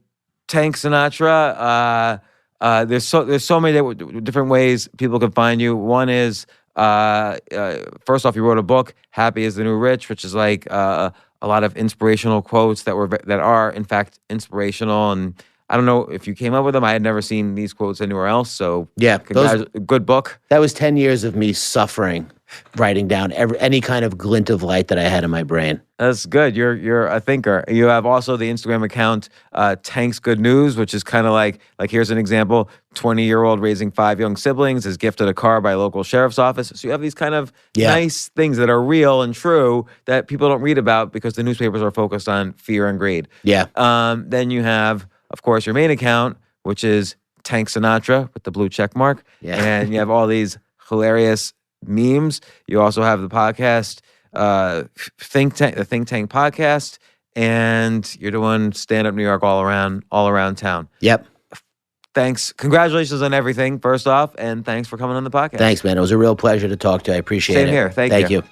Tank Sinatra. There's so many different ways people can find you. One is first off, you wrote a book, Happy is the New Rich, which is like a lot of inspirational quotes that are in fact inspirational, and I don't know if you came up with them. I had never seen these quotes anywhere else. So Yeah, good book. that was 10 years of me suffering, writing down any kind of glint of light that I had in my brain. That's good. You're a thinker. You have also the Instagram account Tank's Good News, which is kind of like here's an example: 20-year-old raising 5 young siblings is gifted a car by a local sheriff's office. So you have these kind of nice things that are real and true that people don't read about because the newspapers are focused on fear and greed. Yeah. Then you have, of course, your main account, which is Tank Sinatra with the blue check mark. Yeah. And you have all these hilarious memes. You also have the podcast, the Think Tank podcast, and you're doing Stand Up New York all around town. Yep. Thanks. Congratulations on everything, first off, and thanks for coming on the podcast. Thanks, man. It was a real pleasure to talk to you. I appreciate it. Same here. Thank you.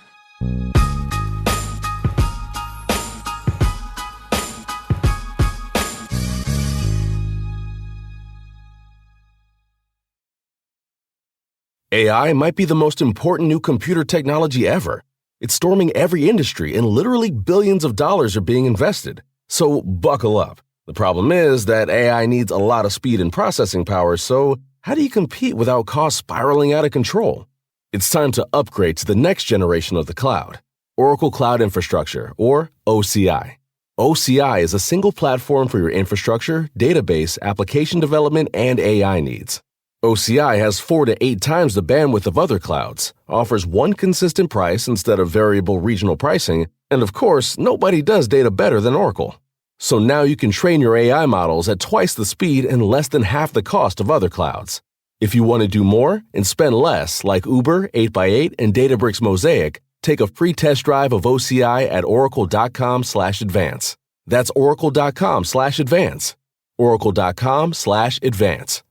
AI might be the most important new computer technology ever. It's storming every industry, and literally billions of dollars are being invested. So buckle up. The problem is that AI needs a lot of speed and processing power, so how do you compete without costs spiraling out of control? It's time to upgrade to the next generation of the cloud, Oracle Cloud Infrastructure, or OCI. OCI is a single platform for your infrastructure, database, application development, and AI needs. OCI has 4 to 8 times the bandwidth of other clouds, offers one consistent price instead of variable regional pricing, and of course, nobody does data better than Oracle. So now you can train your AI models at twice the speed and less than half the cost of other clouds. If you want to do more and spend less, like Uber, 8x8, and Databricks Mosaic, take a free test drive of OCI at oracle.com/advance. That's oracle.com/advance. oracle.com/advance.